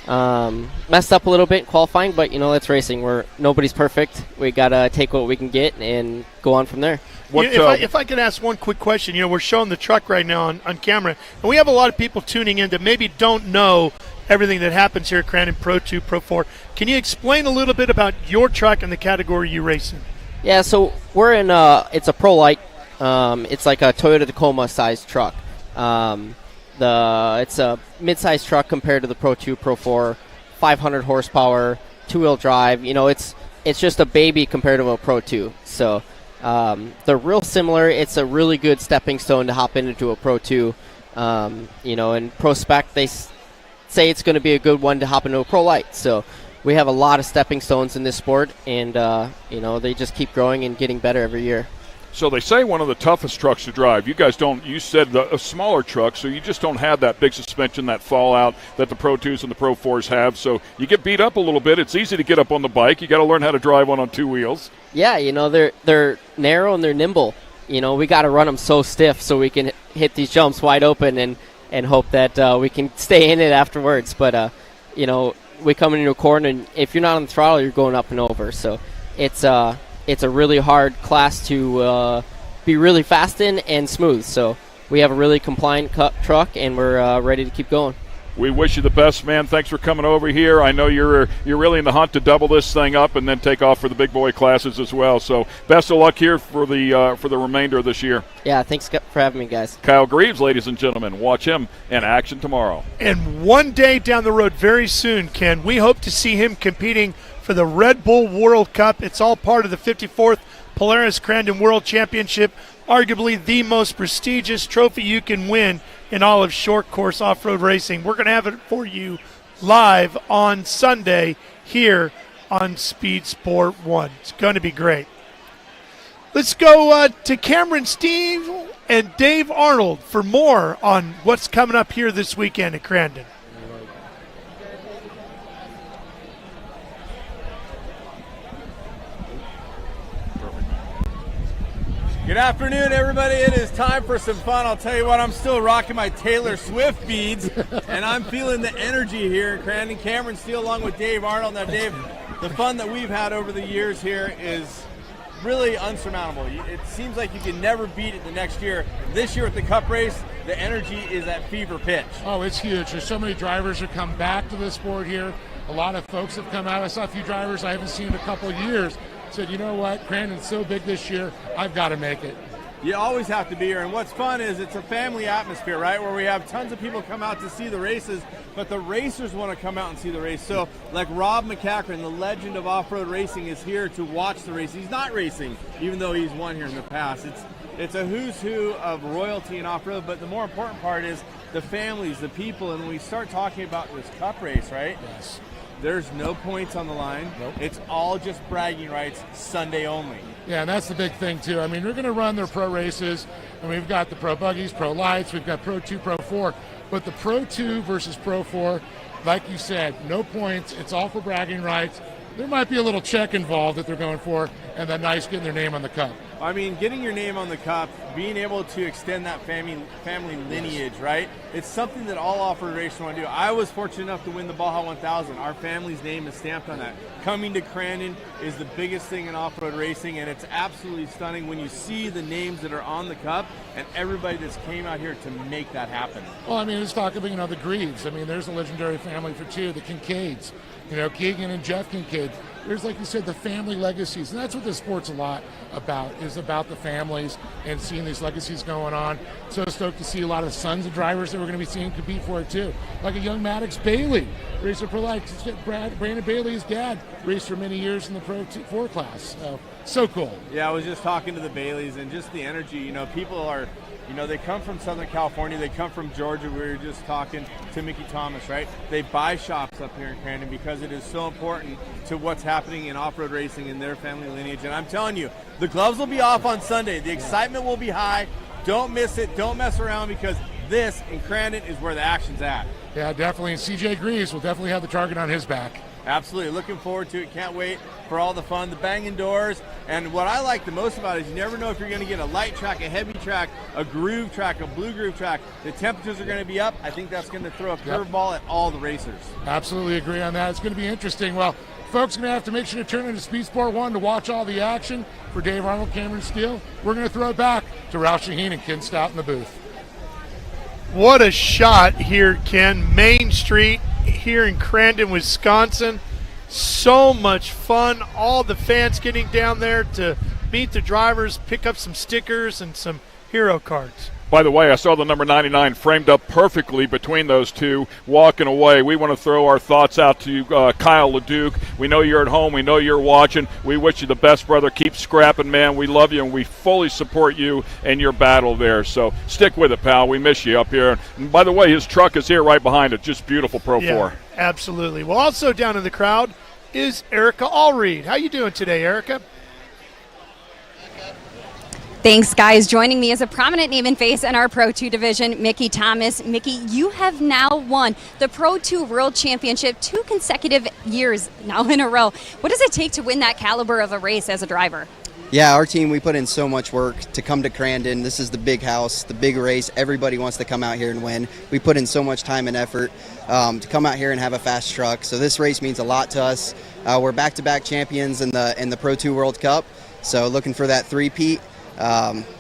Messed up a little bit in qualifying, but, you know, that's racing. Nobody's perfect. We got to take what we can get and go on from there. If I could ask one quick question, you know, we're showing the truck right now on camera, and we have a lot of people tuning in that maybe don't know everything that happens here at Crandon Pro 2, Pro 4. Can you explain a little bit about your truck and the category you race in? Yeah, so we're in it's a Pro Light. It's like a Toyota Tacoma-sized truck. It's a mid-sized truck compared to the Pro 2, Pro 4, 500 horsepower, 2-wheel drive. You know, it's just a baby compared to a Pro 2. So they're real similar. It's a really good stepping stone to hop into a Pro 2. You know, and Pro Spec, they say it's going to be a good one to hop into a Pro Light. So we have a lot of stepping stones in this sport, and, you know, they just keep growing and getting better every year. So they say one of the toughest trucks to drive. You guys don't, you said a smaller truck, so you just don't have that big suspension, that fallout that the Pro 2s and the Pro 4s have. So you get beat up a little bit. It's easy to get up on the bike. You got to learn how to drive one on 2 wheels. Yeah, you know, they're narrow and they're nimble. You know, we got to run them so stiff so we can hit these jumps wide open and hope that we can stay in it afterwards. But, you know, we come into a corner, and if you're not on the throttle, you're going up and over. So it's a really hard class to be really fast in and smooth. So we have a really compliant truck, and we're ready to keep going. We wish you the best, man. Thanks for coming over here. I know you're really in the hunt to double this thing up and then take off for the big boy classes as well. So best of luck here for the remainder of this year. Yeah, thanks for having me, guys. Kyle Greaves, ladies and gentlemen. Watch him in action tomorrow. And one day down the road, very soon, Ken, we hope to see him competing for the Red Bull World Cup. It's all part of the 54th Polaris Crandon World Championship, arguably the most prestigious trophy you can win in all of short course off-road racing. We're going to have it for you live on Sunday here on Speed Sport 1. It's going to be great. Let's go to Cameron Steve and Dave Arnold for more on what's coming up here this weekend at Crandon. Good afternoon, everybody. It is time for some fun. I'll tell you what, I'm still rocking my Taylor Swift beads, and I'm feeling the energy here in Crandon. Cameron Steele along with Dave Arnold. Now, Dave, the fun that we've had over the years here is really unsurmountable. It seems like you can never beat it the next year. This year with the Cup race, the energy is at fever pitch. Oh, it's huge. There's so many drivers who come back to the sport here. A lot of folks have come out. I saw a few drivers I haven't seen in a couple of years. Said, you know what, Crandon's so big this year, I've got to make it. You always have to be here, and what's fun is it's a family atmosphere, right, where we have tons of people come out to see the races, but the racers want to come out and see the race. So, like Rob McCachran, the legend of off-road racing, is here to watch the race. He's not racing, even though he's won here in the past. It's a who's who of royalty and off-road, but the more important part is the families, the people, and when we start talking about this cup race, right? Yes. There's no points on the line. Nope. It's all just bragging rights, Sunday only. Yeah, and that's the big thing, too. I mean, we're going to run their pro races, and we've got the pro buggies, pro lights, we've got pro 2, pro 4. But the pro 2 versus pro 4, like you said, no points. It's all for bragging rights. There might be a little check involved that they're going for, and then nice getting their name on the cup. I mean, getting your name on the cup, being able to extend that family lineage, right? It's something that all off-road racers want to do. I was fortunate enough to win the Baja 1000. Our family's name is stamped on that. Coming to Crandon is the biggest thing in off-road racing, and it's absolutely stunning when you see the names that are on the cup and everybody that's came out here to make that happen. Well, I mean, let's talk about, the Greaves. I mean, there's a legendary family for two, the Kincaids. Keegan and Jeff Kincaid. There's, like you said, the family legacies. And that's what this sport's a lot about, is about the families and seeing these legacies going on. So stoked to see a lot of sons of drivers that we're going to be seeing compete for it, too. Like a young Maddox Bailey, racer pro life. Brandon Bailey's dad raced for many years in the Pro 4 class. So cool. Yeah, I was just talking to the Baileys and just the energy. People are, they come from Southern California. They come from Georgia. We were just talking to Mickey Thomas, right? They buy shops up here in Crandon because it is so important to what's happening in off-road racing in their family lineage. And I'm telling you, the gloves will be off on Sunday. The excitement will be high. Don't miss it. Don't mess around, because this in Crandon is where the action's at. Yeah, definitely. And CJ Greaves will definitely have the target on his back. Absolutely. Looking forward to it. Can't wait for all the fun, the banging doors. And what I like the most about it is you never know if you're going to get a light track, a heavy track, a groove track, a blue groove track. The temperatures are going to be up. I think that's going to throw a curveball at all the racers. Absolutely agree on that. It's going to be interesting. Well, folks are going to have to make sure to turn into Speed Sport 1 to watch all the action. For Dave Arnold, Cameron Steele, we're going to throw it back to Roush Shaheen and Ken Stout in the booth. What a shot here, Ken. Main Street here in Crandon, Wisconsin. So much fun. All the fans getting down there to meet the drivers, pick up some stickers and some hero cards. By the way, I saw the number 99 framed up perfectly between those two walking away. We want to throw our thoughts out to Kyle LeDuc. We know you're at home. We know you're watching. We wish you the best, brother. Keep scrapping, man. We love you, and we fully support you and your battle there. So stick with it, pal. We miss you up here. And by the way, his truck is here right behind it. Just beautiful Pro 4. Absolutely. Well, also down in the crowd is Erica Allreed. How you doing today, Erica? Thanks, guys. Joining me is a prominent name and face in our Pro 2 division, Mickey Thomas. Mickey, you have now won the Pro 2 World Championship 2 consecutive years now in a row. What does it take to win that caliber of a race as a driver? Yeah, our team, we put in so much work to come to Crandon. This is the big house, the big race. Everybody wants to come out here and win. We put in so much time and effort to come out here and have a fast truck. So this race means a lot to us. We're back-to-back champions in the Pro 2 World Cup, so looking for that three-peat.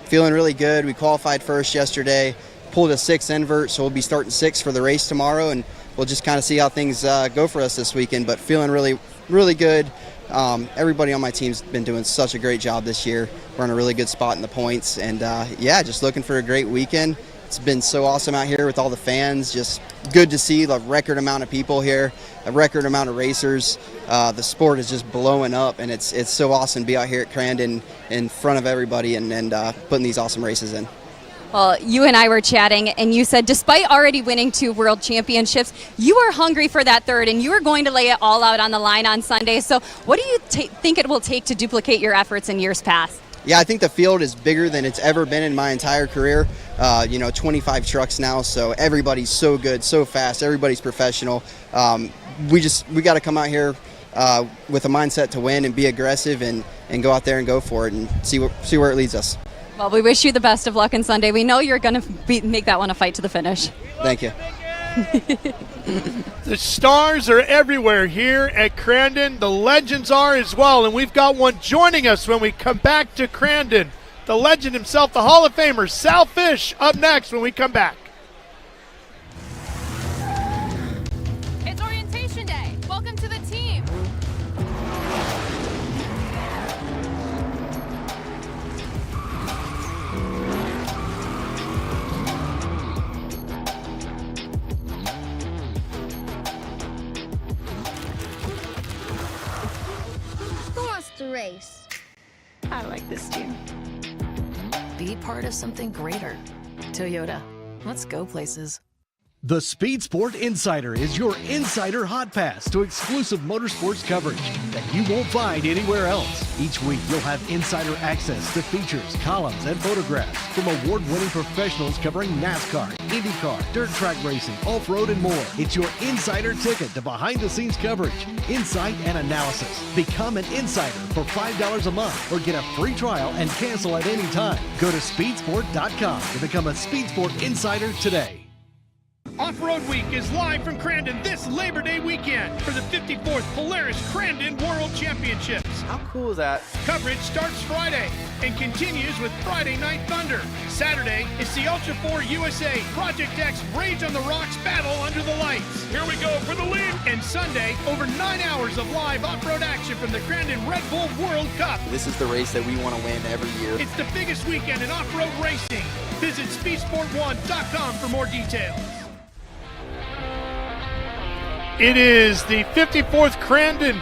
Feeling really good. We qualified first yesterday, pulled a 6 invert, so we'll be starting 6 for the race tomorrow, and we'll just kind of see how things go for us this weekend, but feeling really, really good. Everybody on my team's been doing such a great job this year. We're in a really good spot in the points, and just looking for a great weekend. It's been so awesome out here with all the fans. Just good to see the record amount of people here, a record amount of racers. The sport is just blowing up, and it's so awesome to be out here at Crandon in front of everybody and putting these awesome races in. Well, you and I were chatting, and you said despite already winning 2 world championships, you are hungry for that third, and you are going to lay it all out on the line on Sunday. So what do you think it will take to duplicate your efforts in years past? Yeah, I think the field is bigger than it's ever been in my entire career. 25 trucks now, so everybody's so good, so fast. Everybody's professional. We got to come out here with a mindset to win and be aggressive and go out there and go for it and see where it leads us. Well, we wish you the best of luck on Sunday. We know you're going to make that one a fight to the finish. Thank you. The stars are everywhere here at Crandon. The legends are as well, and we've got one joining us when we come back to Crandon. The legend himself, the Hall of Famer, Sal Fish, up next when we come back. It's orientation day. Welcome to the team. Who wants to race? I like this team. Be be part of something greater. Toyota, let's go places. The Speed Sport Insider is your insider hot pass to exclusive motorsports coverage that you won't find anywhere else. Each week, you'll have insider access to features, columns, and photographs from award-winning professionals covering NASCAR, IndyCar, dirt track racing, off-road, and more. It's your insider ticket to behind-the-scenes coverage, insight, and analysis. Become an insider for $5 a month or get a free trial and cancel at any time. Go to speedsport.com to become a Speed Sport Insider today. Off-Road Week is live from Crandon this Labor Day weekend for the 54th Polaris Crandon World Championships. How cool is that? Coverage starts Friday and continues with Friday Night Thunder. Saturday is the Ultra 4 USA Project X Rage on the Rocks battle under the lights. Here we go for the lead. And Sunday, over 9 hours of live off-road action from the Crandon Red Bull World Cup. This is the race that we want to win every year. It's the biggest weekend in off-road racing. Visit speedsport1.com for more details. It is the 54th Crandon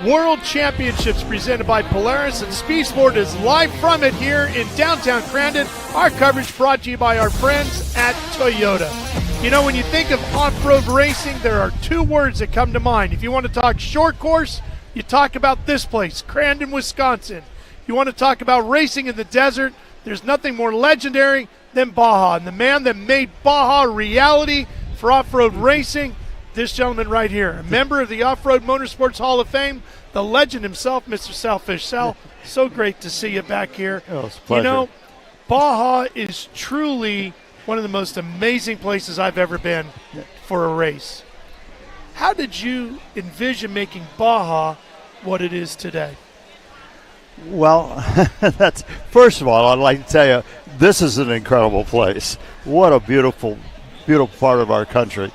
World Championships presented by Polaris, and Speed Sport is live from it here in downtown Crandon. Our coverage brought to you by our friends at Toyota. You know, when you think of off-road racing, there are two words that come to mind. If you want to talk short course, you talk about this place, Crandon, Wisconsin. You want to talk about racing in the desert, there's nothing more legendary than Baja. And the man that made Baja a reality for off-road racing, this gentleman right here, a member of the Off-Road Motorsports Hall of Fame, the legend himself, Mr. Salfish. Sal, so great to see you back here. Oh, it's a pleasure. You know, Baja is truly one of the most amazing places I've ever been for a race. How did you envision making Baja what it is today? Well, that's first of all, I'd like to tell you, this is an incredible place. What a beautiful, beautiful part of our country.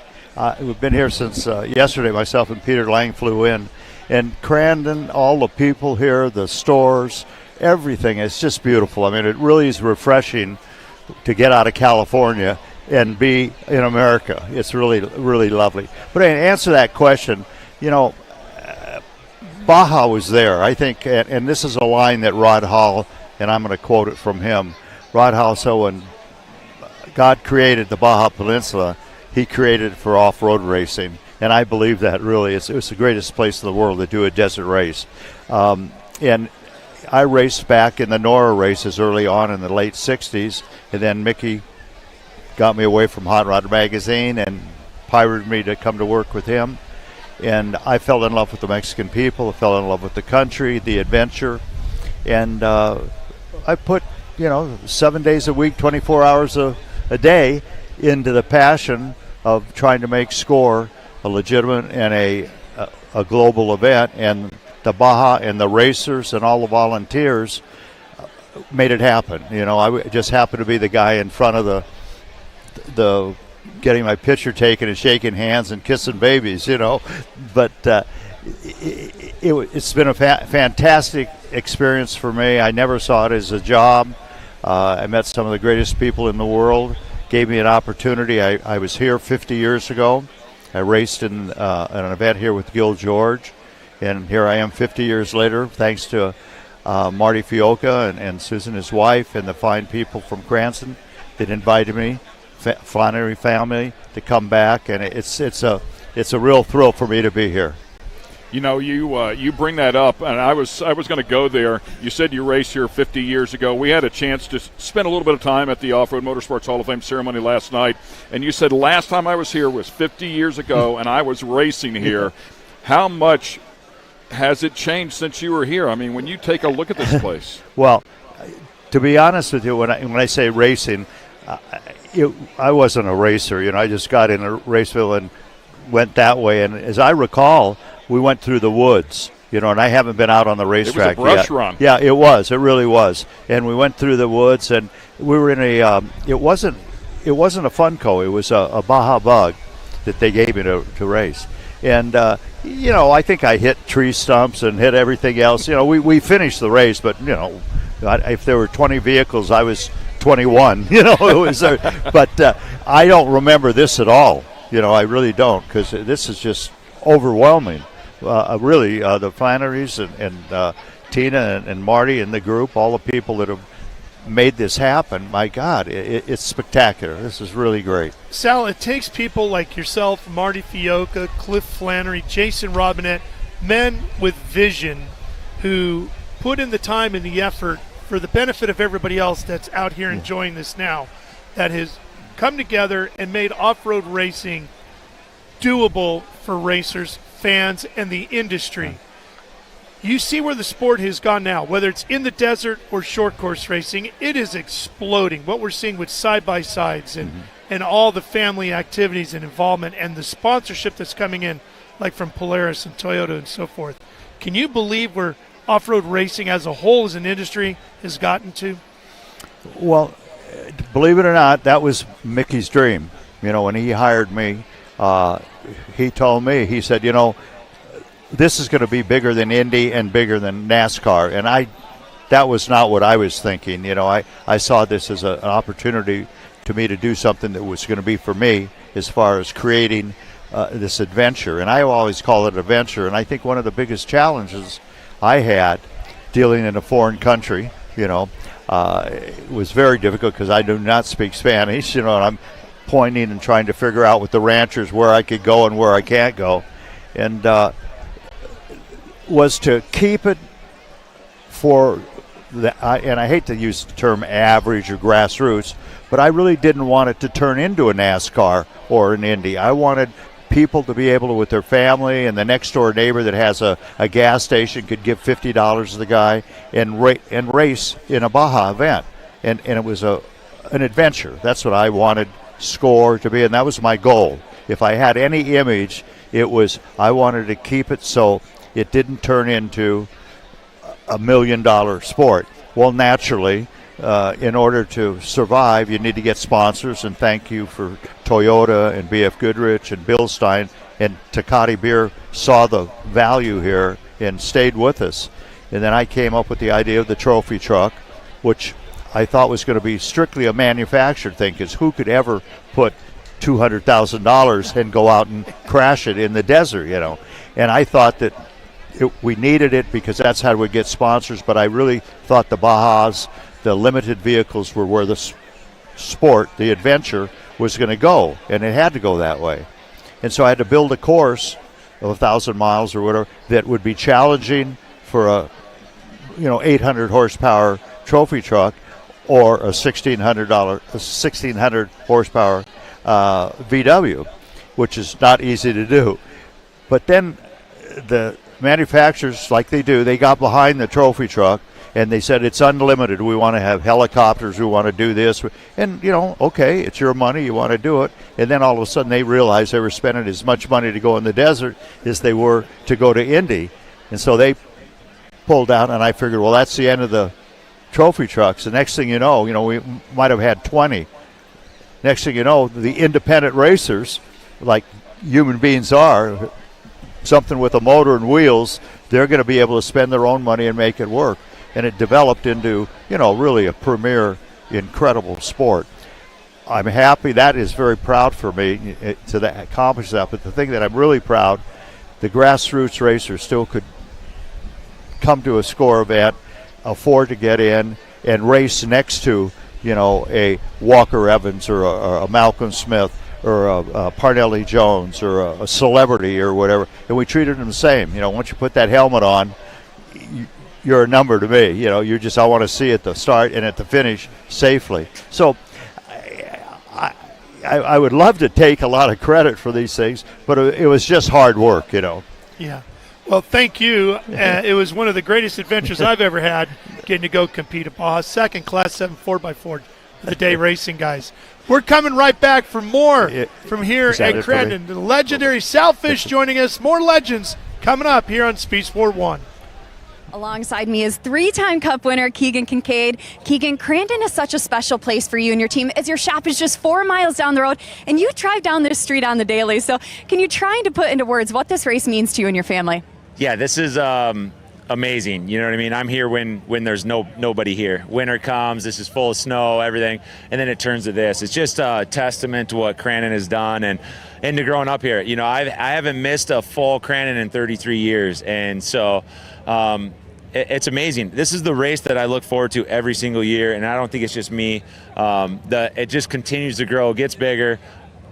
We've been here since yesterday. Myself and Peter Lang flew in. And Crandon, all the people here, the stores, everything is just beautiful. I mean, it really is refreshing to get out of California and be in America. It's really, really lovely. But to answer that question, you know, Baja was there, I think, and this is a line that Rod Hall, and I'm going to quote it from him. Rod Hall said, when God created the Baja Peninsula, he created it for off-road racing, and I believe that really. It's the greatest place in the world to do a desert race. And I raced back in the NORA races early on in the late 60s, and then Mickey got me away from Hot Rod Magazine and pirated me to come to work with him. And I fell in love with the Mexican people. I fell in love with the country, the adventure. And I put, 7 days a week, 24 hours a day into the passion of trying to make SCORE a legitimate and a global event. And the Baja and the racers and all the volunteers made it happen. I just happened to be the guy in front of the getting my picture taken and shaking hands and kissing babies, But it's been a fantastic experience for me. I never saw it as a job. I met some of the greatest people in the world, gave me an opportunity. I was here 50 years ago. I raced in an event here with Gil George, and here I am 50 years later, thanks to Marty Fiocca and Susan, his wife, and the fine people from Cranston that invited me, Flannery family, to come back, and it's a real thrill for me to be here. You bring that up, and I was going to go there. You said you raced here 50 years ago. We had a chance to spend a little bit of time at the Off-Road Motorsports Hall of Fame ceremony last night, and you said last time I was here was 50 years ago, and I was racing here. How much has it changed since you were here? I mean, when you take a look at this place. Well, to be honest with you, when I say racing, I wasn't a racer. I just got in a Raceville and went that way, and as I recall, we went through the woods, and I haven't been out on the racetrack yet. It was a brush run. Yeah, it was. It really was. And we went through the woods, and we were in a. It wasn't a Funko. It was a Baja Bug that they gave me to race. And I think I hit tree stumps and hit everything else. We finished the race, but if there were 20 vehicles, I was 21. It was. But I don't remember this at all. I really don't, because this is just overwhelming. Really, the Flannerys and Tina and Marty and the group, all the people that have made this happen, my God, it's spectacular. This is really great. Sal, it takes people like yourself, Marty Fioca, Cliff Flannery, Jason Robinette, men with vision who put in the time and the effort for the benefit of everybody else that's out here enjoying this now, that has come together and made off-road racing doable for racers, fans, and the industry. You see where the sport has gone now, whether it's in the desert or short course racing, it is exploding. What we're seeing with side-by-sides and all the family activities and involvement and the sponsorship that's coming in, like from Polaris and Toyota and so forth. Can you believe where off-road racing as a whole as an industry has gotten to? Well, believe it or not, that was Mickey's dream. When he hired me, he told me, he said, this is going to be bigger than Indy and bigger than NASCAR. And that was not what I was thinking. I saw this as an opportunity to me to do something that was going to be for me as far as creating this adventure. And I always call it adventure. And I think one of the biggest challenges I had dealing in a foreign country, it was very difficult because I do not speak Spanish, and I'm pointing and trying to figure out with the ranchers where I could go and where I can't go. And was to keep it for and I hate to use the term average or grassroots, but I really didn't want it to turn into a NASCAR or an Indy. I wanted people to be able to, with their family, and the next door neighbor that has a gas station could give $50 to the guy and race in a Baja event. And it was an adventure. That's what I wanted SCORE to be, and that was my goal. If I had any image, it was I wanted to keep it so it didn't turn into $1 million sport. Well, naturally, in order to survive, you need to get sponsors, and thank you for Toyota and BF Goodrich and Bilstein, and Tecate Beer saw the value here and stayed with us. And then I came up with the idea of the trophy truck, which I thought was going to be strictly a manufactured thing, because who could ever put $200,000 and go out and crash it in the desert, And I thought that we needed it because that's how we get sponsors, but I really thought the Bajas, the limited vehicles, were where the sport, the adventure, was going to go, and it had to go that way. And so I had to build a course of 1,000 miles or whatever that would be challenging for a 800 horsepower trophy truck or a $1,600 horsepower VW, which is not easy to do. But then the manufacturers, like they got behind the trophy truck, and they said, it's unlimited. We want to have helicopters. We want to do this. And, okay, it's your money. You want to do it. And then all of a sudden they realized they were spending as much money to go in the desert as they were to go to Indy. And so they pulled out, and I figured, well, that's the end of the trophy trucks. The next thing you know, we might have had 20. Next thing you know, the independent racers, like human beings are, something with a motor and wheels, they're going to be able to spend their own money and make it work. And it developed into, really a premier, incredible sport. I'm happy. That is very proud for me to accomplish that. But the thing that I'm really proud, the grassroots racers still could come to a SCORE event, afford to get in, and race next to, a Walker Evans or a Malcolm Smith or a Parnelli Jones or a celebrity or whatever. And we treated them the same. Once you put that helmet on, you're a number to me. You're just, I want to see at the start and at the finish safely. So I would love to take a lot of credit for these things, but it was just hard work, Yeah. Well, thank you. It was one of the greatest adventures I've ever had, getting to go compete at Baja. Second Class 7 4x4 for the day racing guys. We're coming right back for more from here at Crandon. The legendary Salfish joining us. More legends coming up here on Speed Sport 1. Alongside me is three-time Cup winner Keegan Kincaid. Keegan, Crandon is such a special place for you and your team, as your shop is just 4 miles down the road, and you drive down this street on the daily. So can you try to put into words what this race means to you and your family? Yeah, this is amazing. You know what I mean? I'm here when there's nobody here. Winter comes, this is full of snow, everything, and then it turns to this. It's just a testament to what Crandon has done and to growing up here. I haven't missed a full Crandon in 33 years, and so it's amazing. This is the race that I look forward to every single year, and I don't think it's just me. It just continues to grow, gets bigger.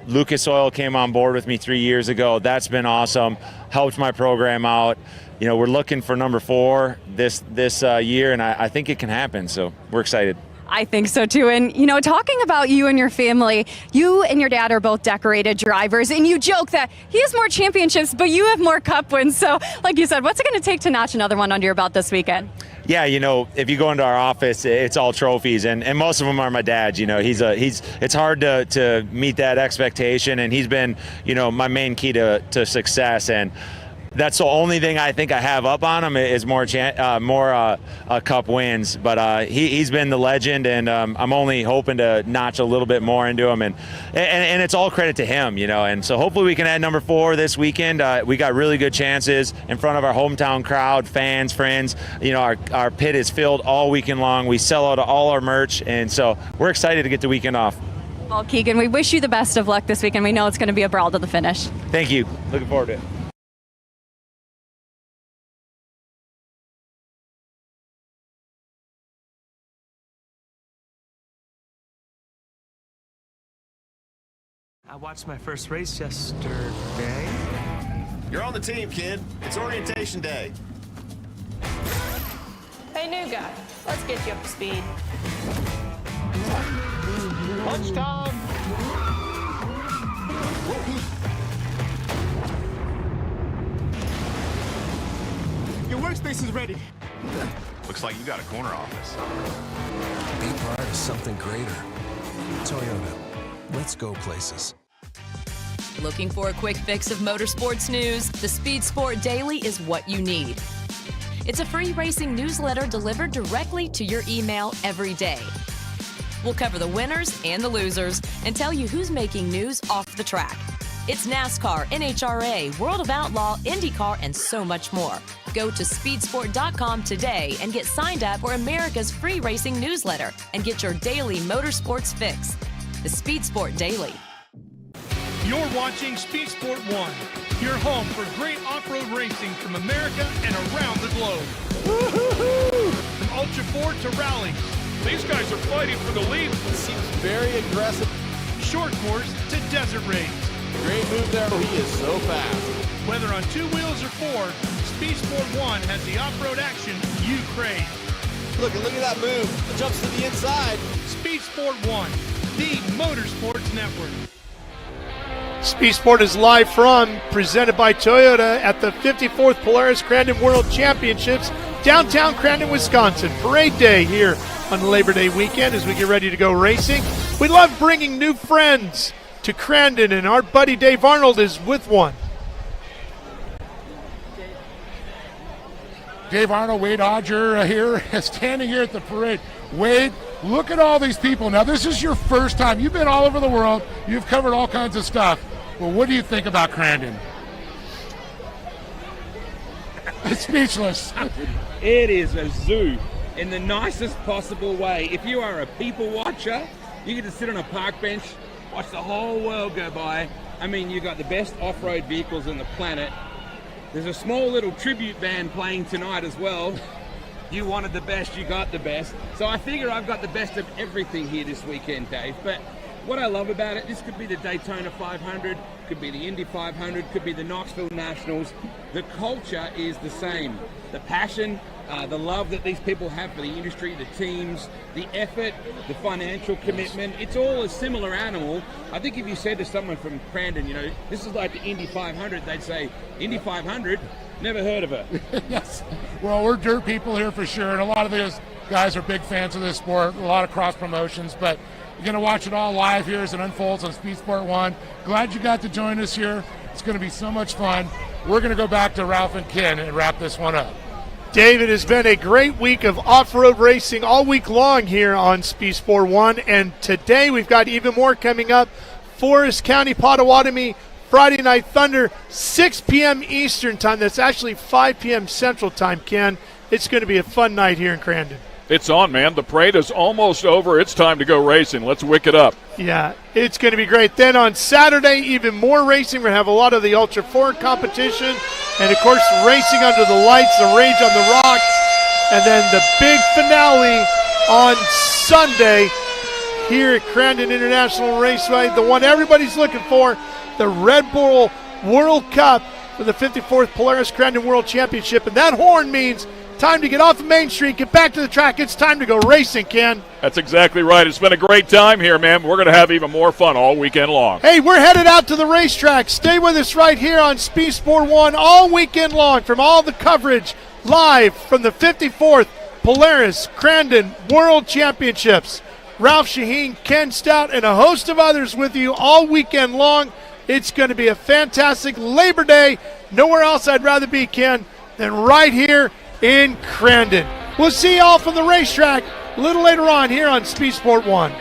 Lucas Oil came on board with me 3 years ago. That's been awesome. Helped my program out. We're looking for number 4 this year, and I think it can happen. So we're excited. I think so too. And, talking about you and your family, you and your dad are both decorated drivers, and you joke that he has more championships, but you have more cup wins. So, like you said, what's it going to take to notch another one under your belt this weekend? Yeah, if you go into our office, it's all trophies, and most of them are my dad's. It's hard to meet that expectation, and he's been, my main key to success. And that's the only thing I think I have up on him is more cup wins. But he's been the legend, and I'm only hoping to notch a little bit more into him. And it's all credit to him, And so hopefully we can add number 4 this weekend. We got really good chances in front of our hometown crowd, fans, friends. Our pit is filled all weekend long. We sell out all our merch, and so we're excited to get the weekend off. Well, Keegan, we wish you the best of luck this weekend. We know it's going to be a brawl to the finish. Thank you. Looking forward to it. I watched my first race yesterday. You're on the team, kid. It's orientation day. Hey, new guy. Let's get you up to speed. Lunch time. Your workspace is ready. Looks like you got a corner office. Be part of something greater. Toyota. Let's go places. Looking for a quick fix of motorsports news? The Speed Sport Daily is what you need. It's a free racing newsletter delivered directly to your email every day. We'll cover the winners and the losers and tell you who's making news off the track. It's NASCAR, NHRA, World of Outlaw, IndyCar, and so much more. Go to speedsport.com today and get signed up for America's free racing newsletter and get your daily motorsports fix. The Speed Sport Daily. You're watching Speed Sport 1, your home for great off-road racing from America and around the globe. Woo-hoo-hoo! From Ultra 4 to rally, these guys are fighting for the lead. Seems very aggressive. Short course to desert race. Great move there. He is so fast. Whether on 2 wheels or 4, Speed Sport 1 has the off-road action you crave. Look at that move. It jumps to the inside. Speed Sport 1, the Motorsports Network. Speed Sport is live from, presented by Toyota at the 54th Polaris Crandon World Championships, downtown Crandon, Wisconsin. Parade day here on Labor Day weekend as we get ready to go racing. We love bringing new friends to Crandon, and our buddy Dave Arnold is with one. Dave Arnold, Wade Odger here, standing here at the parade. Wade, look at all these people. Now, this is your first time. You've been all over the world. You've covered all kinds of stuff. Well, what do you think about Crandon? Speechless. It is a zoo in the nicest possible way. If you are a people watcher, you get to sit on a park bench, watch the whole world go by. I mean, you got the best off-road vehicles on the planet. There's a small little tribute band playing tonight as well. You wanted the best, you got the best. So I figure I've got the best of everything here this weekend, Dave. But what I love about it, this could be the Daytona 500, could be the Indy 500, could be the Knoxville Nationals. The culture is the same. The passion, the love that these people have for the industry, the teams, the effort, the financial commitment, it's all a similar animal. I think if you said to someone from Crandon, this is like the Indy 500, they'd say, Indy 500? Never heard of it. Yes. Well, we're dirt people here for sure, and a lot of those guys are big fans of this sport, a lot of cross promotions, but you're going to watch it all live here as it unfolds on Speed Sport 1. Glad you got to join us here. It's going to be so much fun. We're going to go back to Ralph and Ken and wrap this one up. David, has been a great week of off-road racing all week long here on Speed Sport 1, and today we've got even more coming up. Forest County, Potawatomi, Friday Night Thunder, 6 p.m. Eastern Time. That's actually 5 p.m. Central Time, Ken. It's going to be a fun night here in Crandon. It's on, man. The parade is almost over. It's time to go racing. Let's wick it up. Yeah, it's going to be great. Then on Saturday, even more racing. We're going to have a lot of the Ultra 4 competition. And, of course, racing under the lights, the Rage on the Rocks. and then the big finale on Sunday here at Crandon International Raceway, the one everybody's looking for, the Red Bull World Cup for the 54th Polaris Crandon World Championship. And that horn means time to get off of Main Street, get back to the track. It's time to go racing, Ken. That's exactly right. It's been a great time here, man. We're going to have even more fun all weekend long. Hey, we're headed out to the racetrack. Stay with us right here on Speed Sport 1 all weekend long from all the coverage live from the 54th Polaris Crandon World Championships. Ralph Shaheen, Ken Stout, and a host of others with you all weekend long. It's going to be a fantastic Labor Day. Nowhere else I'd rather be, Ken, than right here in Crandon. We'll see you all from the racetrack a little later on here on Speed Sport 1.